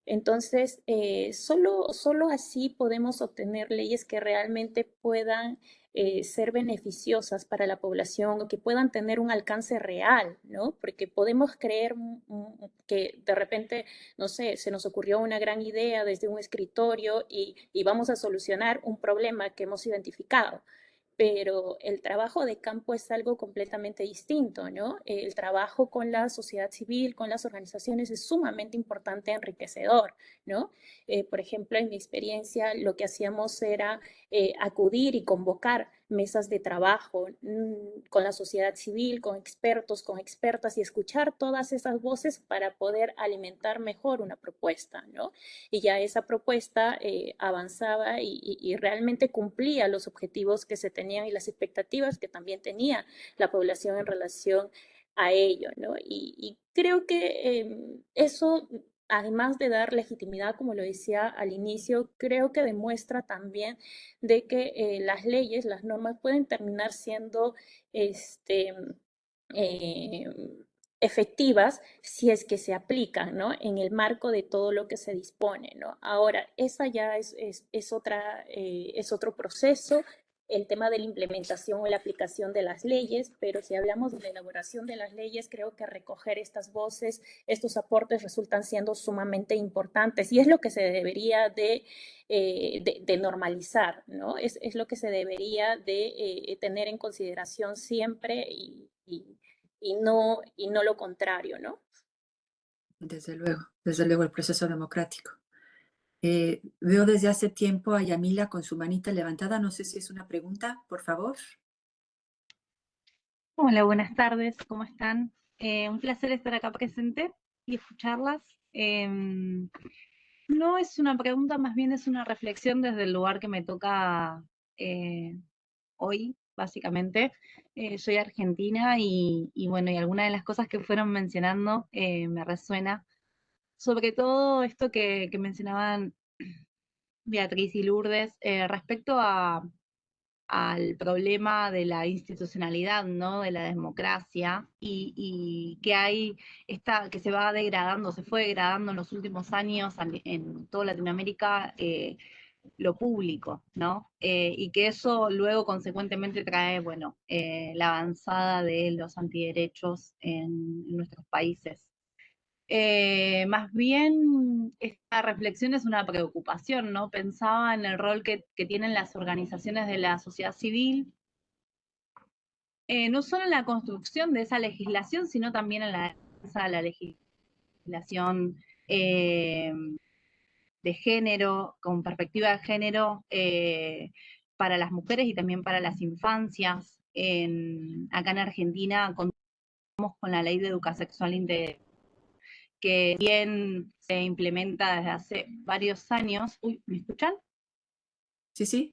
Entonces, solo así podemos obtener leyes que realmente puedan ser beneficiosas para la población o que puedan tener un alcance real, ¿no? Porque podemos creer que de repente, no sé, se nos ocurrió una gran idea desde un escritorio y vamos a solucionar un problema que hemos identificado, pero el trabajo de campo es algo completamente distinto, ¿no? El trabajo con la sociedad civil, con las organizaciones es sumamente importante, enriquecedor, ¿no? Por ejemplo, en mi experiencia, lo que hacíamos era acudir y convocar mesas de trabajo con la sociedad civil, con expertos, con expertas y escuchar todas esas voces para poder alimentar mejor una propuesta, ¿no? Y ya esa propuesta avanzaba y realmente cumplía los objetivos que se tenían y las expectativas que también tenía la población en relación a ello, ¿no? Y creo que eso, además de dar legitimidad, como lo decía al inicio, creo que demuestra también de que las leyes, las normas pueden terminar siendo este, eh, efectivas si es que se aplican, ¿no? En el marco de todo lo que se dispone, ¿no? Ahora, esa ya es otro proceso, el tema de la implementación o la aplicación de las leyes, pero si hablamos de la elaboración de las leyes, creo que recoger estas voces, estos aportes resultan siendo sumamente importantes y es lo que se debería de normalizar, ¿no? Es lo que se debería de tener en consideración siempre y no lo contrario, ¿no? Desde luego el proceso democrático. Veo desde hace tiempo a Yamila con su manita levantada. No sé si es una pregunta, por favor. Hola, buenas tardes, ¿cómo están? Un placer estar acá presente y escucharlas. No es una pregunta, más bien es una reflexión desde el lugar que me toca hoy, básicamente. Soy argentina y bueno, y algunas de las cosas que fueron mencionando me resuena. Sobre todo esto que mencionaban Beatriz y Lourdes respecto al problema de la institucionalidad, ¿no? De la democracia y que hay que se va degradando, se fue degradando en los últimos años en toda Latinoamérica lo público, ¿no? Y que eso luego consecuentemente trae, bueno, la avanzada de los antiderechos en nuestros países. Más bien, esta reflexión es una preocupación, ¿no? Pensaba en el rol que tienen las organizaciones de la sociedad civil, no solo en la construcción de esa legislación, sino también en la defensa de la legislación de género, con perspectiva de género para las mujeres y también para las infancias. acá en Argentina contamos con la ley de educación sexual integral, que bien se implementa desde hace varios años. Uy, ¿me escuchan? Sí, sí.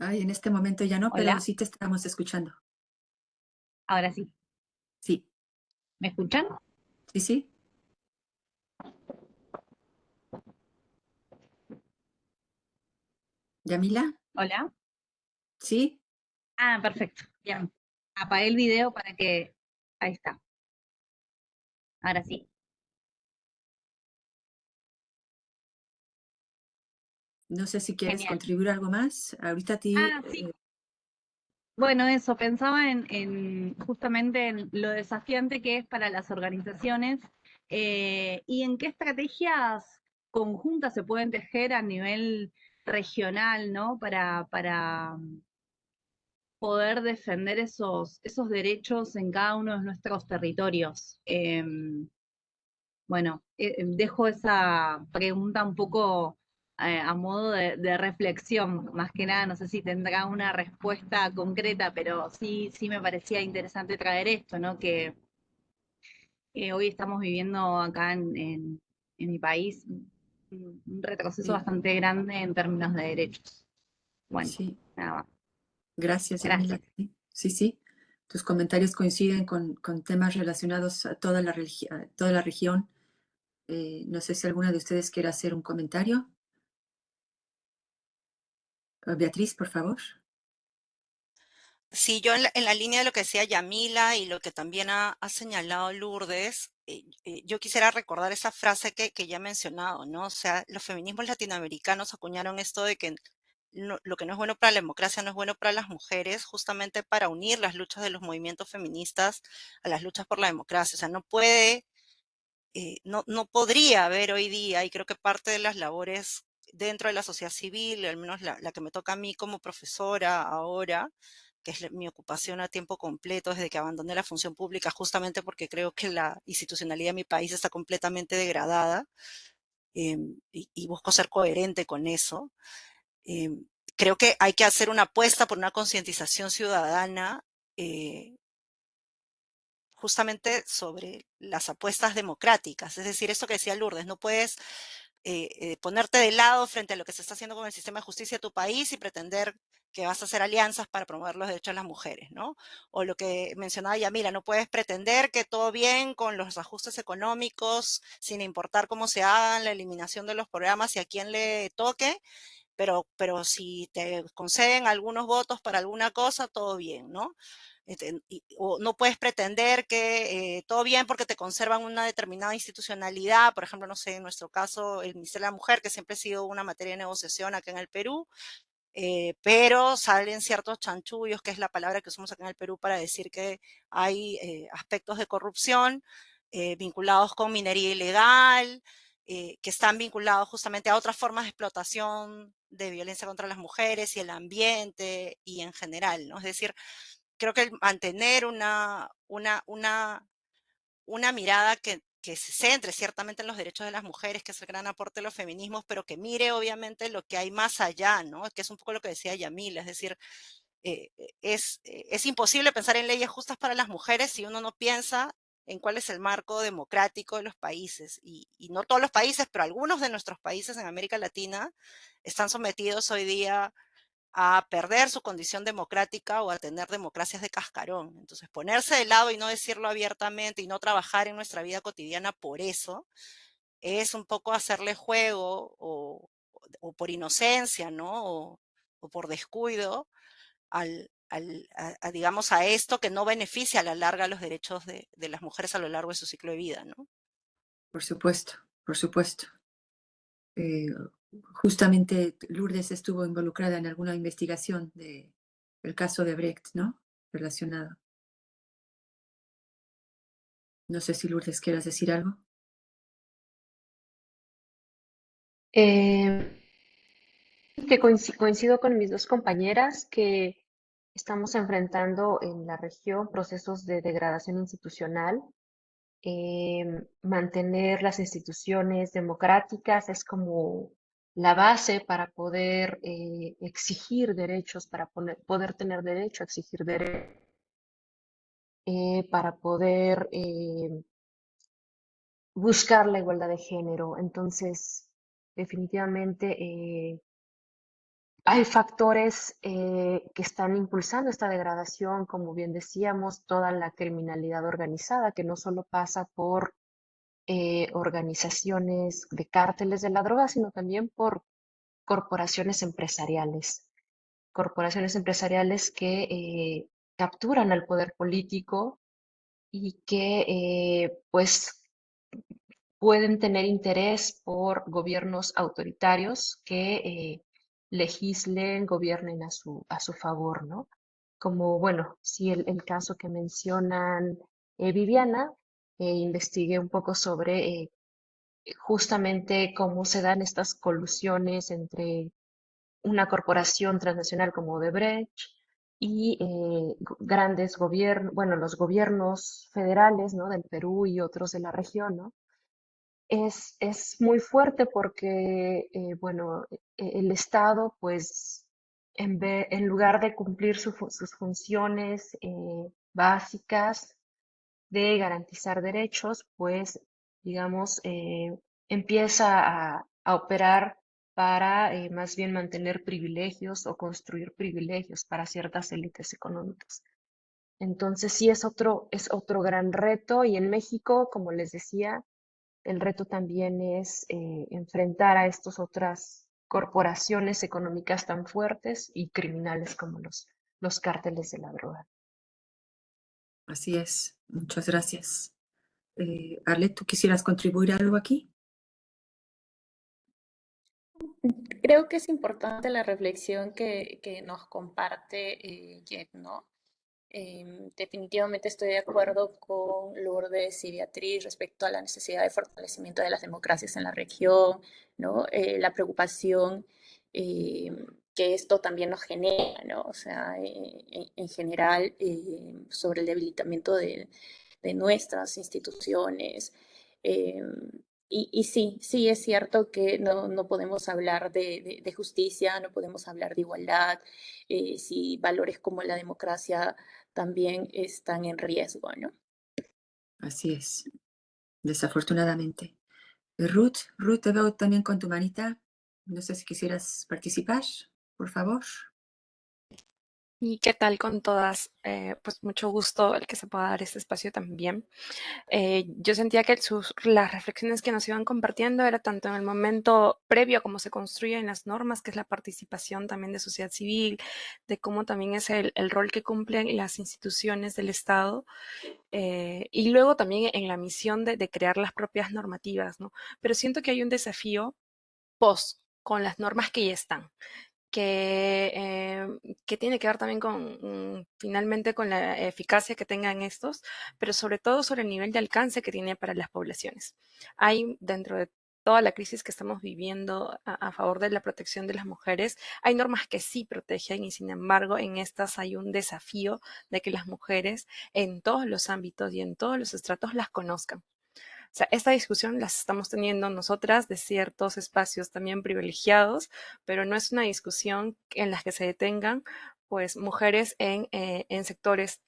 Ay, en este momento ya no, pero Hola, sí te estamos escuchando. ahora sí. Sí, ¿Me escuchan? sí, sí. Yamila, Hola. sí. Ah, perfecto. Ya. Apagué el video para que... Ahí está. Ahora sí. No sé si quieres Genial. contribuir algo más. Ahorita a ti, Ah, sí. Bueno, eso, pensaba justamente en lo desafiante que es para las organizaciones y en qué estrategias conjuntas se pueden tejer a nivel regional, ¿no? Para poder defender esos derechos en cada uno de nuestros territorios. Bueno, dejo esa pregunta un poco a modo de reflexión, más que nada, no sé si tendrá una respuesta concreta, pero sí, sí me parecía interesante traer esto, ¿no? Que hoy estamos viviendo acá en mi país un retroceso sí, bastante grande en términos de derechos. Bueno, sí. nada más. Gracias, Yamila. Gracias. Sí, sí, sí. Tus comentarios coinciden con temas relacionados a a toda la región. No sé si alguna de ustedes quiere hacer un comentario. Beatriz, por favor. Sí, yo en la línea de lo que decía Yamila y lo que también ha señalado Lourdes, yo quisiera recordar esa frase que ya he mencionado, ¿no? O sea, los feminismos latinoamericanos acuñaron esto de que lo que no es bueno para la democracia no es bueno para las mujeres, justamente para unir las luchas de los movimientos feministas a las luchas por la democracia. O sea, no podría haber hoy día, y creo que parte de las labores dentro de la sociedad civil, al menos la que me toca a mí como profesora ahora, que es mi ocupación a tiempo completo desde que abandoné la función pública, justamente porque creo que la institucionalidad de mi país está completamente degradada, y busco ser coherente con eso. Em, Creo que hay que hacer una apuesta por una concientización ciudadana, eh, justamente sobre las apuestas democráticas. Es decir, esto que decía Lourdes, no puedes ponerte de lado frente a lo que se está haciendo con el sistema de justicia de tu país y pretender que vas a hacer alianzas para promover los derechos de las mujeres, ¿no? O lo que mencionaba Yamila, no puedes pretender que todo bien con los ajustes económicos, sin importar cómo se hagan, la eliminación de los programas y a quién le toque, pero si te conceden algunos votos para alguna cosa, todo bien, ¿no? O no puedes pretender que todo bien porque te conservan una determinada institucionalidad, por ejemplo, no sé, en nuestro caso, el Ministerio de la Mujer, que siempre ha sido una materia de negociación acá en el Perú, pero salen ciertos chanchullos, que es la palabra que usamos acá en el Perú para decir que hay aspectos de corrupción vinculados con minería ilegal, que están vinculados justamente a otras formas de explotación de violencia contra las mujeres y el ambiente y en general, ¿no? Es decir, creo que el mantener una mirada que se centre ciertamente en los derechos de las mujeres, que es el gran aporte de los feminismos, pero que mire obviamente lo que hay más allá, ¿no? Que es un poco lo que decía Yamila, es decir, es imposible pensar en leyes justas para las mujeres si uno no piensa en cuál es el marco democrático de los países. Y no todos los países, pero algunos de nuestros países en América Latina están sometidos hoy día a perder su condición democrática o a tener democracias de cascarón. Entonces, ponerse de lado y no decirlo abiertamente y no trabajar en nuestra vida cotidiana por eso es un poco hacerle juego o por inocencia, ¿no? O por descuido digamos, a esto que no beneficia a la larga los derechos de las mujeres a lo largo de su ciclo de vida, ¿no? Por supuesto, por supuesto. Eh, Justamente Lourdes estuvo involucrada en alguna investigación del caso de Brecht, ¿no? Relacionado. No sé si Lourdes quieras decir algo. Eh, que coincido con mis dos compañeras que estamos enfrentando en la región procesos de degradación institucional. Mantener las instituciones democráticas es como la base para poder exigir derechos, para poder tener derecho a exigir derechos, para poder buscar la igualdad de género. Entonces, definitivamente hay factores que están impulsando esta degradación, como bien decíamos, toda la criminalidad organizada, que no solo pasa por organizaciones de cárteles de la droga, sino también por corporaciones empresariales que capturan al poder político y que pues pueden tener interés por gobiernos autoritarios que legislen, gobiernen a su favor, ¿no? Como, bueno, sí, el caso que mencionan Viviana, investigué un poco sobre justamente cómo se dan estas colusiones entre una corporación transnacional como Odebrecht y grandes gobiernos, bueno, los gobiernos federales, ¿no? Del Perú y otros de la región, ¿no? Es muy fuerte porque, bueno, el Estado, pues, en lugar de cumplir sus funciones básicas de garantizar derechos, pues, digamos, empieza a operar para más bien mantener privilegios o construir privilegios para ciertas élites económicas. Entonces, sí es otro gran reto y en México, como les decía, el reto también es enfrentar a estas otras corporaciones económicas tan fuertes y criminales como los cárteles de la droga. Así es. Muchas gracias. Arlet, ¿tú quisieras contribuir algo aquí? Creo que es importante la reflexión que nos comparte Jet, ¿no? Definitivamente estoy de acuerdo con Lourdes y Beatriz respecto a la necesidad de fortalecimiento de las democracias en la región, ¿no? La preocupación eh, que esto también nos genera, ¿no? O sea, en general, sobre el debilitamiento de nuestras instituciones. eh, y sí, sí es cierto que no podemos hablar de justicia, no podemos hablar de igualdad, si valores como la democracia también están en riesgo, ¿no? Así es, desafortunadamente. Ruth, te veo también con tu manita. No sé si quisieras participar, por favor. ¿Y qué tal con todas? Pues mucho gusto el que se pueda dar este espacio también. Yo sentía que las reflexiones que nos iban compartiendo era tanto en el momento previo a cómo se construyen las normas, que es la participación también de sociedad civil, de cómo también es el rol que cumplen las instituciones del Estado, y luego también en la misión de crear las propias normativas, ¿no? Pero siento que hay un desafío post con las normas que ya están que tiene que ver también con finalmente con la eficacia que tengan estos, pero sobre todo sobre el nivel de alcance que tiene para las poblaciones. Hay dentro de toda la crisis que estamos viviendo a favor de la protección de las mujeres, hay normas que sí protegen y sin embargo en estas hay un desafío de que las mujeres en todos los ámbitos y en todos los estratos las conozcan. O sea, esta discusión las estamos teniendo nosotras de ciertos espacios también privilegiados, pero no es una discusión en la que se detengan pues mujeres en sectores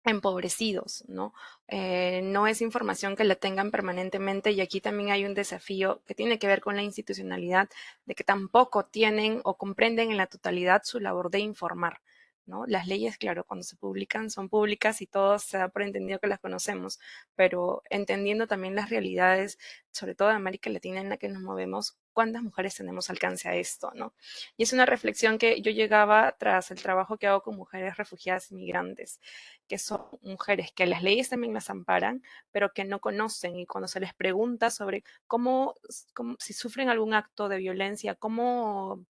empobrecidos, ¿no? No es información que la tengan permanentemente y aquí también hay un desafío que tiene que ver con la institucionalidad de que tampoco tienen o comprenden en la totalidad su labor de informar. ¿No? Las leyes, claro, cuando se publican son públicas y todo se da por entendido que las conocemos, pero entendiendo también las realidades, sobre todo de América Latina en la que nos movemos, ¿cuántas mujeres tenemos alcance a esto, no? Y es una reflexión que yo llegaba tras el trabajo que hago con mujeres refugiadas y migrantes, que son mujeres que las leyes también las amparan, pero que no conocen y cuando se les pregunta sobre si sufren algún acto de violencia, cómo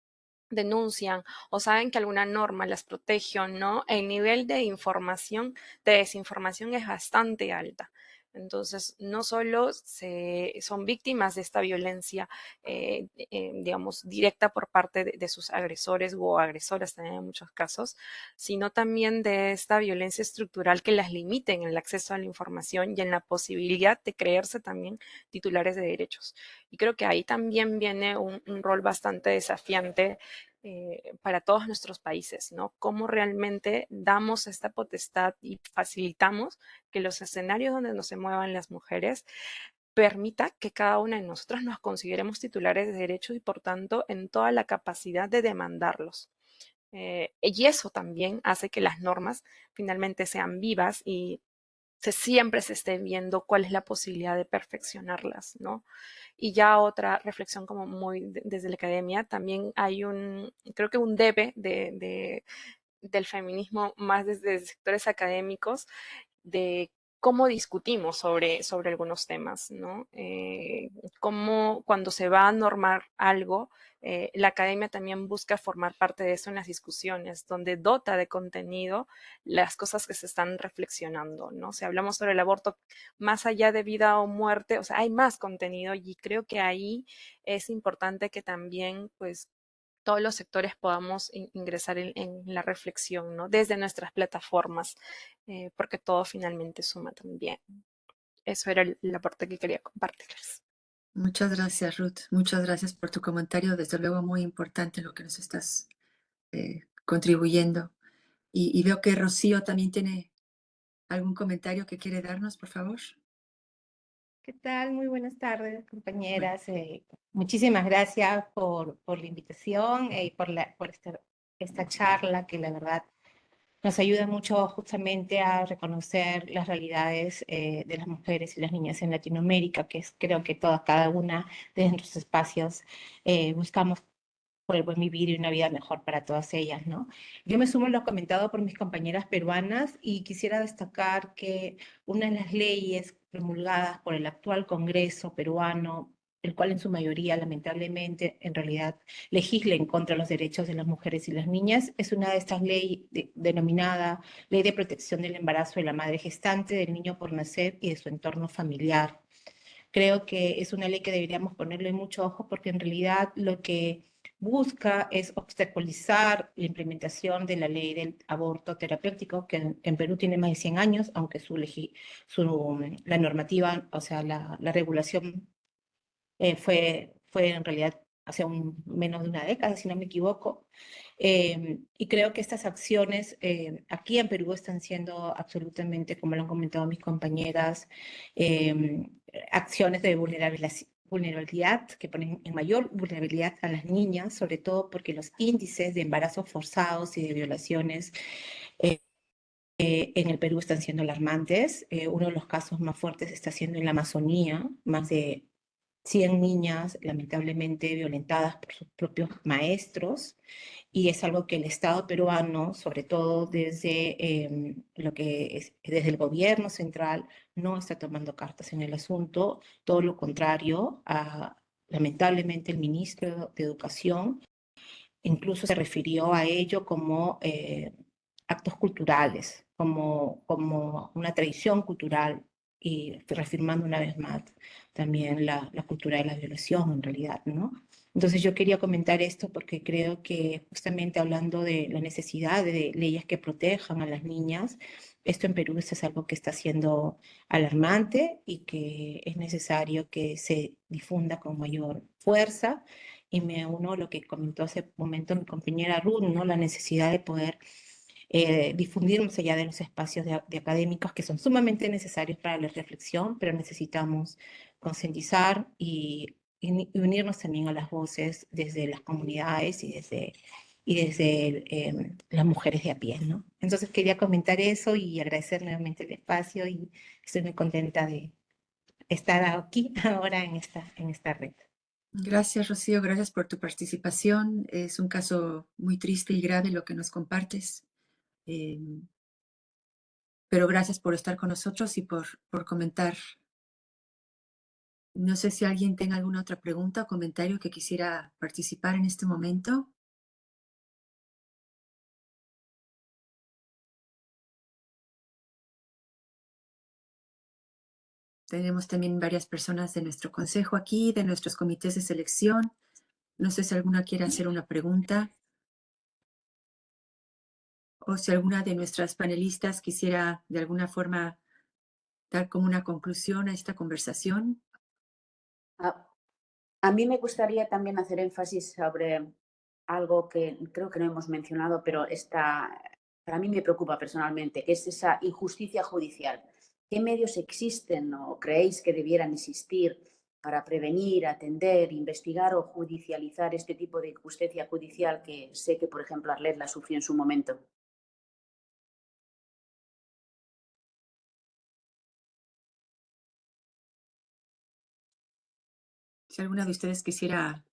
denuncian o saben que alguna norma las protege o no, el nivel de información, de desinformación es bastante alta. Entonces, no solo son víctimas de esta violencia, digamos, directa por parte de sus agresores o agresoras también en muchos casos, sino también de esta violencia estructural que las limita en el acceso a la información y en la posibilidad de creerse también titulares de derechos. Y creo que ahí también viene un rol bastante desafiante para todos nuestros países, ¿no? Cómo realmente damos esta potestad y facilitamos que los escenarios donde nos se muevan las mujeres permita que cada una de nosotras nos consideremos titulares de derechos y por tanto en toda la capacidad de demandarlos. Y eso también hace que las normas finalmente sean vivas y siempre se esté viendo cuál es la posibilidad de perfeccionarlas, ¿no? Y ya otra reflexión como muy desde la academia, también hay creo que un debe del feminismo más desde sectores académicos de cómo discutimos sobre algunos temas, ¿no? Cómo cuando se va a normar algo, la academia también busca formar parte de eso en las discusiones, donde dota de contenido las cosas que se están reflexionando, ¿no? Si hablamos sobre el aborto, más allá de vida o muerte, o sea, hay más contenido y creo que ahí es importante que también, pues, todos los sectores podamos ingresar en la reflexión, ¿no? Desde nuestras plataformas, porque todo finalmente suma también. Eso era el aporte que quería compartirles. Muchas gracias, Ruth. Muchas gracias por tu comentario. Desde luego, muy importante lo que nos estás contribuyendo. Y veo que Rocío también tiene algún comentario que quiere darnos, por favor. ¿Qué tal? Muy buenas tardes, compañeras. Muchísimas gracias por la invitación y por esta charla que la verdad nos ayuda mucho justamente a reconocer las realidades de las mujeres y las niñas en Latinoamérica, que es creo que todas, cada una de nuestros espacios buscamos por el buen vivir y una vida mejor para todas ellas, ¿no? Yo me sumo a lo comentado por mis compañeras peruanas y quisiera destacar que una de las leyes promulgadas por el actual Congreso peruano, el cual en su mayoría lamentablemente en realidad legisla en contra de los derechos de las mujeres y las niñas, es una de estas leyes denominada Ley de Protección del Embarazo de la Madre Gestante, del Niño por Nacer y de su entorno familiar. Creo que es una ley que deberíamos ponerle mucho ojo porque en realidad lo que busca es obstaculizar la implementación de la ley del aborto terapéutico, que en Perú tiene más de 100 años, aunque la normativa, o sea, la regulación fue en realidad hace menos de una década, si no me equivoco. Y creo que estas acciones aquí en Perú están siendo absolutamente, como lo han comentado mis compañeras, acciones de vulnerabilidad que ponen en mayor vulnerabilidad a las niñas, sobre todo porque los índices de embarazos forzados y de violaciones en el Perú están siendo alarmantes. Uno de los casos más fuertes está siendo en la Amazonía, más de 100 niñas lamentablemente violentadas por sus propios maestros y es algo que el Estado peruano, sobre todo desde lo que es desde el gobierno central, no está tomando cartas en el asunto, todo lo contrario, lamentablemente el ministro de Educación incluso se refirió a ello como actos culturales, como una tradición cultural y reafirmando una vez más también la cultura de la violación en realidad, ¿no? Entonces yo quería comentar esto porque creo que justamente hablando de la necesidad de leyes que protejan a las niñas, esto en Perú es algo que está siendo alarmante y que es necesario que se difunda con mayor fuerza y me uno a lo que comentó hace un momento mi compañera Ruth, ¿no? La necesidad de poder difundir más allá de los espacios de académicos que son sumamente necesarios para la reflexión, pero necesitamos concientizar y unirnos también a las voces desde las comunidades y desde las mujeres de a pie, ¿no? Entonces quería comentar eso y agradecer nuevamente el espacio y estoy muy contenta de estar aquí ahora en esta red. Gracias, Rocío. Gracias por tu participación. Es un caso muy triste y grave lo que nos compartes. Eh, pero gracias por estar con nosotros y por comentar. No sé si alguien tenga alguna otra pregunta o comentario que quisiera participar en este momento. Tenemos también varias personas de nuestro consejo aquí, de nuestros comités de selección. No sé si alguna quiere hacer una pregunta o si alguna de nuestras panelistas quisiera de alguna forma dar como una conclusión a esta conversación. A mí me gustaría también hacer énfasis sobre algo que creo que no hemos mencionado, pero para mí me preocupa personalmente, que es esa injusticia judicial. ¿Qué medios existen o creéis que debieran existir para prevenir, atender, investigar o judicializar este tipo de injusticia judicial que sé que, por ejemplo, Arlet la sufrió en su momento? Si alguna de ustedes quisiera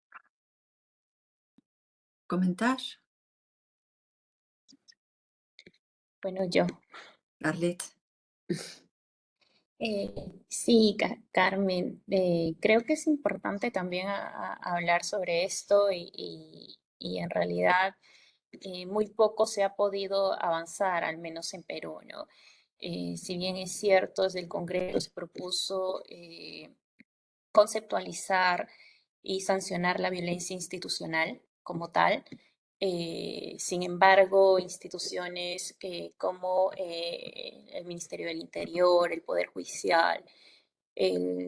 comentar. Bueno, yo. Arlet. Sí, Carmen, creo que es importante también hablar sobre esto y en realidad muy poco se ha podido avanzar, al menos en Perú, ¿no? Si bien es cierto, desde el Congreso se propuso conceptualizar y sancionar la violencia institucional como tal. Sin embargo, instituciones como el Ministerio del Interior, el Poder Judicial, el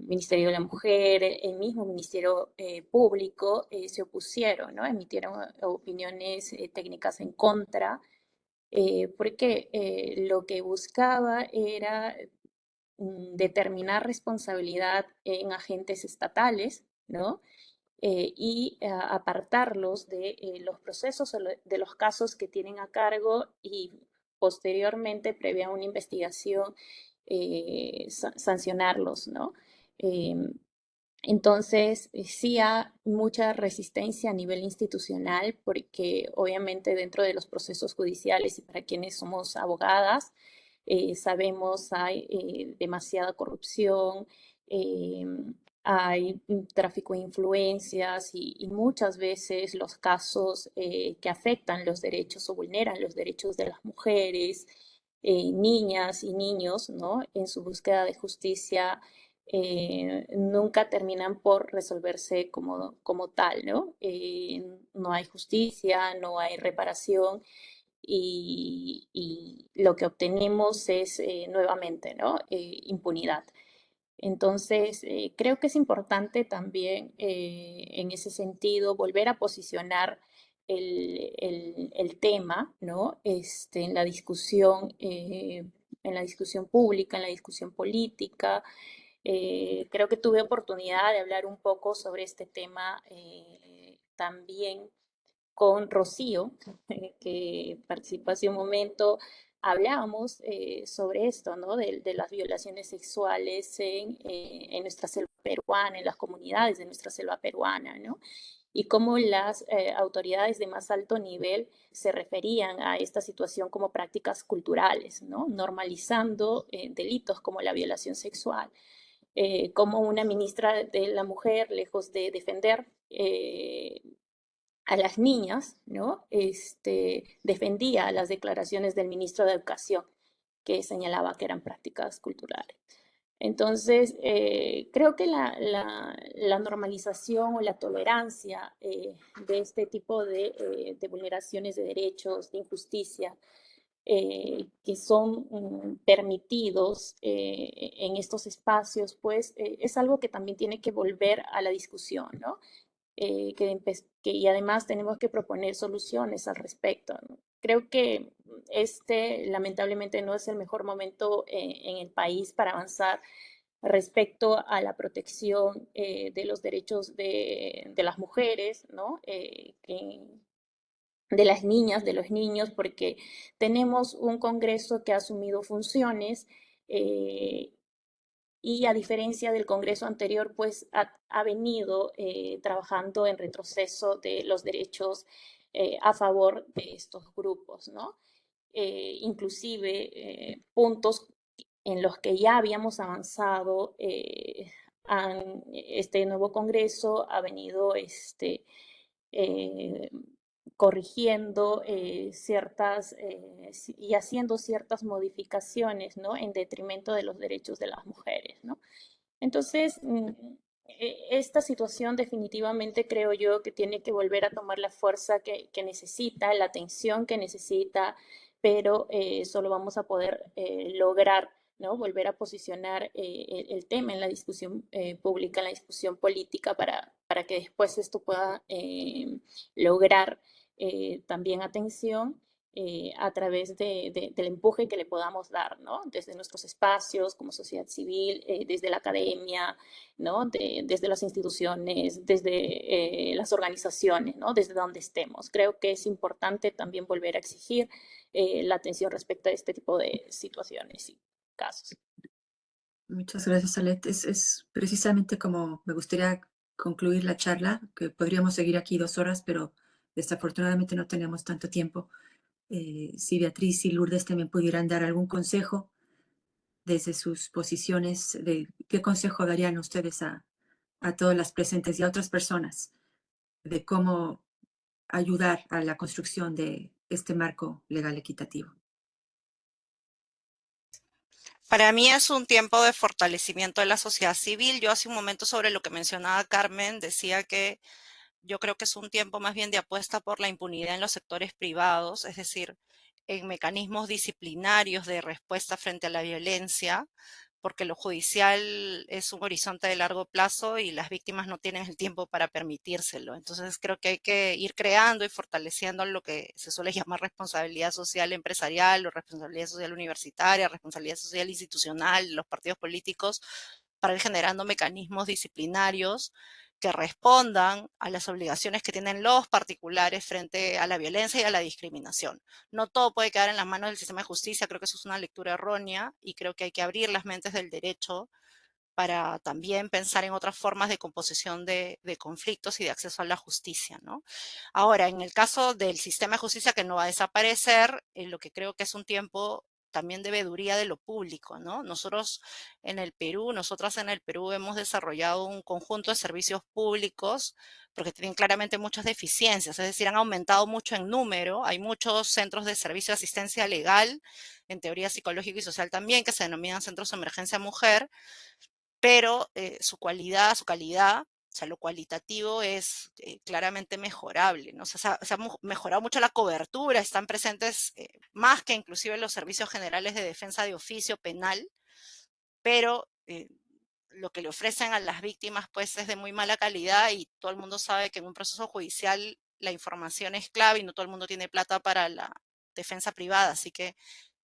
Ministerio de la Mujer, el mismo Ministerio Público se opusieron, ¿no? Emitieron opiniones técnicas en contra, porque lo que buscaba era determinar responsabilidad en agentes estatales, ¿no? Y apartarlos de los procesos o de los casos que tienen a cargo y posteriormente, previa una investigación, sancionarlos, ¿no? Entonces, sí hay mucha resistencia a nivel institucional porque obviamente dentro de los procesos judiciales y para quienes somos abogadas, sabemos hay demasiada corrupción, hay tráfico de influencias y muchas veces los casos que afectan los derechos o vulneran los derechos de las mujeres, niñas y niños, ¿no? En su búsqueda de justicia nunca terminan por resolverse como tal, ¿no? No hay justicia, no hay reparación y lo que obtenemos es nuevamente, ¿no? Impunidad. Entonces, creo que es importante también en ese sentido volver a posicionar el tema, ¿no? En la discusión pública, en la discusión política. Creo que tuve oportunidad de hablar un poco sobre este tema también con Rocío, que participó hace un momento, hablábamos sobre esto, ¿no? De las violaciones sexuales en nuestra selva peruana, en las comunidades de nuestra selva peruana, ¿no? Y cómo las autoridades de más alto nivel se referían a esta situación como prácticas culturales, ¿no? Normalizando delitos como la violación sexual. Como una ministra de la mujer, lejos de defender a las niñas, ¿no? Defendía las declaraciones del ministro de Educación, que señalaba que eran prácticas culturales. Entonces, creo que la normalización o la tolerancia de este tipo de vulneraciones de derechos, de injusticia, que son permitidos en estos espacios, pues es algo que también tiene que volver a la discusión, ¿no? Y además tenemos que proponer soluciones al respecto, ¿no? Creo que lamentablemente no es el mejor momento en el país para avanzar respecto a la protección de los derechos de las mujeres, ¿no? De las niñas, de los niños, porque tenemos un Congreso que ha asumido funciones y a diferencia del Congreso anterior, pues ha venido trabajando en retroceso de los derechos a favor de estos grupos, ¿no? Inclusive puntos en los que ya habíamos avanzado, este nuevo Congreso ha venido corrigiendo ciertas y haciendo ciertas modificaciones, ¿no? En detrimento de los derechos de las mujeres, ¿no? Entonces, esta situación definitivamente creo yo que tiene que volver a tomar la fuerza que necesita, la atención que necesita, pero solo vamos a poder lograr, ¿no? Volver a posicionar el tema en la discusión pública, en la discusión política, para que después esto pueda lograr también atención a través del empuje que le podamos dar, ¿no? Desde nuestros espacios como sociedad civil, desde la academia, ¿no? Desde las instituciones, desde las organizaciones, ¿no? Desde donde estemos. Creo que es importante también volver a exigir la atención respecto a este tipo de situaciones y casos. Muchas gracias, Alet. Es precisamente como me gustaría concluir la charla, que podríamos seguir aquí 2 horas, pero desafortunadamente no tenemos tanto tiempo. Si Beatriz y Lourdes también pudieran dar algún consejo desde sus posiciones, de qué consejo darían ustedes a todas las presentes y a otras personas de cómo ayudar a la construcción de este marco legal equitativo. Para mí es un tiempo de fortalecimiento de la sociedad civil. Yo hace un momento sobre lo que mencionaba Carmen decía que yo creo que es un tiempo más bien de apuesta por la impunidad en los sectores privados, es decir, en mecanismos disciplinarios de respuesta frente a la violencia, porque lo judicial es un horizonte de largo plazo y las víctimas no tienen el tiempo para permitírselo. Entonces creo que hay que ir creando y fortaleciendo lo que se suele llamar responsabilidad social empresarial o responsabilidad social universitaria, responsabilidad social institucional, los partidos políticos, para ir generando mecanismos disciplinarios que respondan a las obligaciones que tienen los particulares frente a la violencia y a la discriminación. No todo puede quedar en las manos del sistema de justicia, creo que eso es una lectura errónea y creo que hay que abrir las mentes del derecho para también pensar en otras formas de composición de conflictos y de acceso a la justicia, ¿no? Ahora, en el caso del sistema de justicia que no va a desaparecer, lo que creo que es un tiempo también de veeduría de lo público, ¿no? Nosotras en el Perú hemos desarrollado un conjunto de servicios públicos porque tienen claramente muchas deficiencias, es decir, han aumentado mucho en número, hay muchos centros de servicio de asistencia legal, en teoría psicológica y social también, que se denominan centros de emergencia mujer, pero su calidad, o sea, lo cualitativo es claramente mejorable, ¿no? O sea, se ha mejorado mucho la cobertura, están presentes más que inclusive los servicios generales de defensa de oficio penal, pero lo que le ofrecen a las víctimas pues es de muy mala calidad y todo el mundo sabe que en un proceso judicial la información es clave y no todo el mundo tiene plata para la defensa privada, así que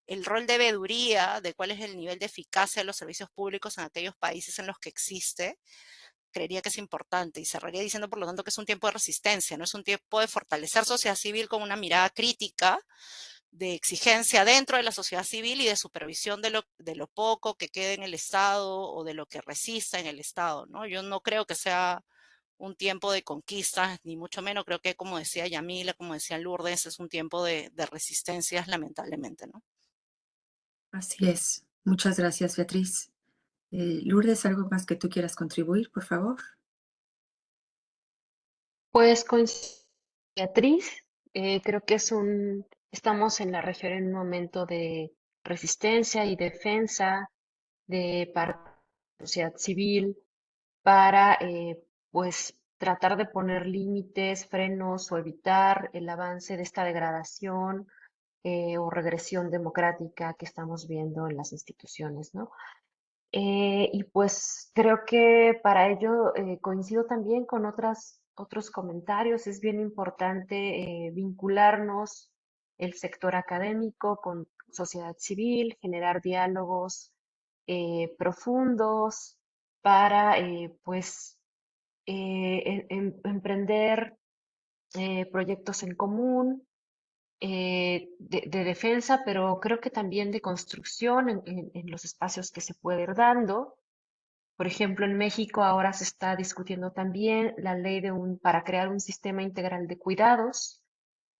el rol de veeduría de cuál es el nivel de eficacia de los servicios públicos en aquellos países en los que existe, creería que es importante y cerraría diciendo por lo tanto que es un tiempo de resistencia, no es un tiempo de fortalecer sociedad civil con una mirada crítica, de exigencia dentro de la sociedad civil y de supervisión de lo poco que quede en el Estado o de lo que resista en el Estado, ¿no? Yo no creo que sea un tiempo de conquistas, ni mucho menos, creo que como decía Yamila, como decía Lourdes, es un tiempo de resistencias lamentablemente, ¿no? Así es. Muchas gracias, Beatriz. Lourdes, ¿algo más que tú quieras contribuir, por favor? Pues con Beatriz, creo que estamos en la región en un momento de resistencia y defensa de parte de la sociedad civil para pues tratar de poner límites, frenos o evitar el avance de esta degradación o regresión democrática que estamos viendo en las instituciones, ¿no? Y pues creo que para ello coincido también con otros comentarios. Es bien importante vincularnos el sector académico con sociedad civil, generar diálogos profundos para pues emprender proyectos en común de defensa, pero creo que también de construcción en los espacios que se puede ir dando. Por ejemplo, en México ahora se está discutiendo también la ley para crear un sistema integral de cuidados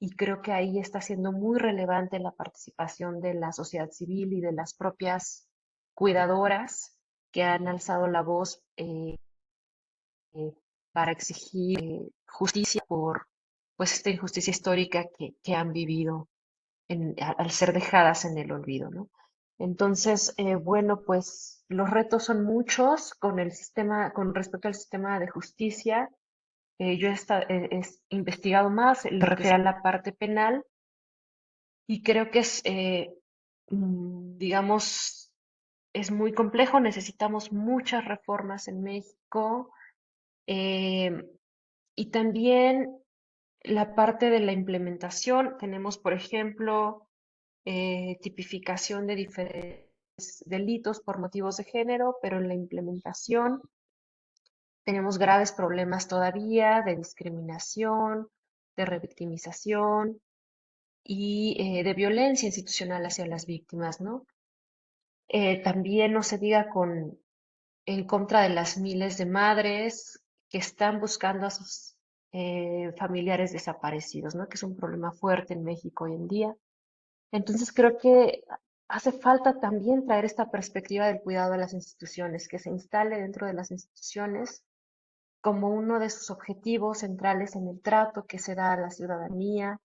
y creo que ahí está siendo muy relevante la participación de la sociedad civil y de las propias cuidadoras que han alzado la voz para exigir justicia por pues esta injusticia histórica que han vivido al ser dejadas en el olvido, ¿no? Entonces, bueno, pues los retos son muchos con el sistema, con respecto al sistema de justicia. Yo he investigado más, lo refiere a la parte penal, y creo que es, digamos, es muy complejo. Necesitamos muchas reformas en México, y también la parte de la implementación. Tenemos, por ejemplo, tipificación de diferentes delitos por motivos de género, pero en la implementación tenemos graves problemas todavía de discriminación, de revictimización y de violencia institucional hacia las víctimas, ¿no? También no se diga en contra de las miles de madres que están buscando a sus familiares desaparecidos, ¿no? Que es un problema fuerte en México hoy en día. Entonces creo que hace falta también traer esta perspectiva del cuidado de las instituciones, que se instale dentro de las instituciones como uno de sus objetivos centrales en el trato que se da a la ciudadanía,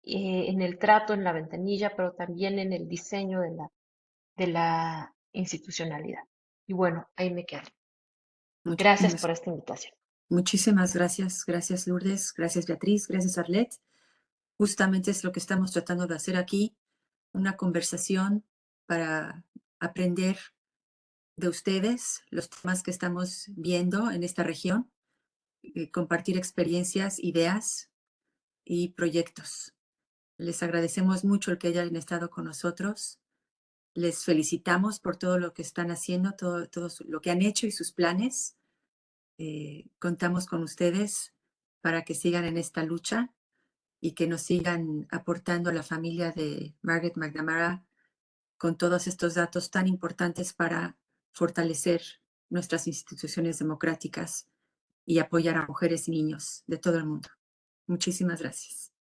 en el trato en la ventanilla, pero también en el diseño de la institucionalidad. Y bueno, ahí me quedo. Gracias por esta invitación. Muchísimas gracias. Gracias, Lourdes. Gracias, Beatriz. Gracias, Arlette. Justamente es lo que estamos tratando de hacer aquí, una conversación para aprender de ustedes, los temas que estamos viendo en esta región, compartir experiencias, ideas y proyectos. Les agradecemos mucho el que hayan estado con nosotros. Les felicitamos por todo lo que están haciendo, todo lo que han hecho y sus planes. Contamos con ustedes para que sigan en esta lucha y que nos sigan aportando a la familia de Margaret McNamara con todos estos datos tan importantes para fortalecer nuestras instituciones democráticas y apoyar a mujeres y niños de todo el mundo. Muchísimas gracias.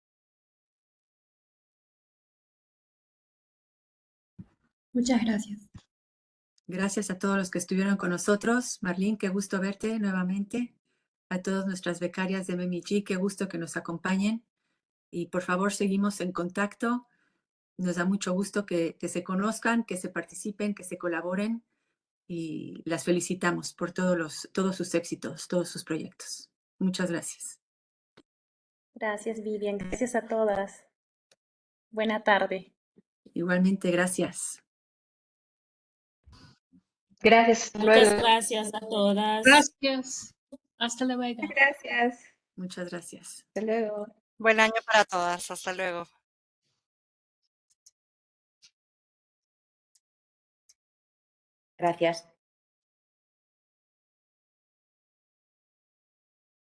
Muchas gracias. Gracias a todos los que estuvieron con nosotros. Marlene, qué gusto verte nuevamente. A todas nuestras becarias de MMG, qué gusto que nos acompañen. Y por favor, seguimos en contacto. Nos da mucho gusto que se conozcan, que se participen, que se colaboren. Y las felicitamos por todos sus éxitos, todos sus proyectos. Muchas gracias. Gracias, Vivian. Gracias a todas. Buena tarde. Igualmente, gracias. Gracias. Muchas gracias a todas. Gracias. Hasta luego. Gracias. Muchas gracias. Hasta luego. Buen año para todas. Hasta luego. Gracias.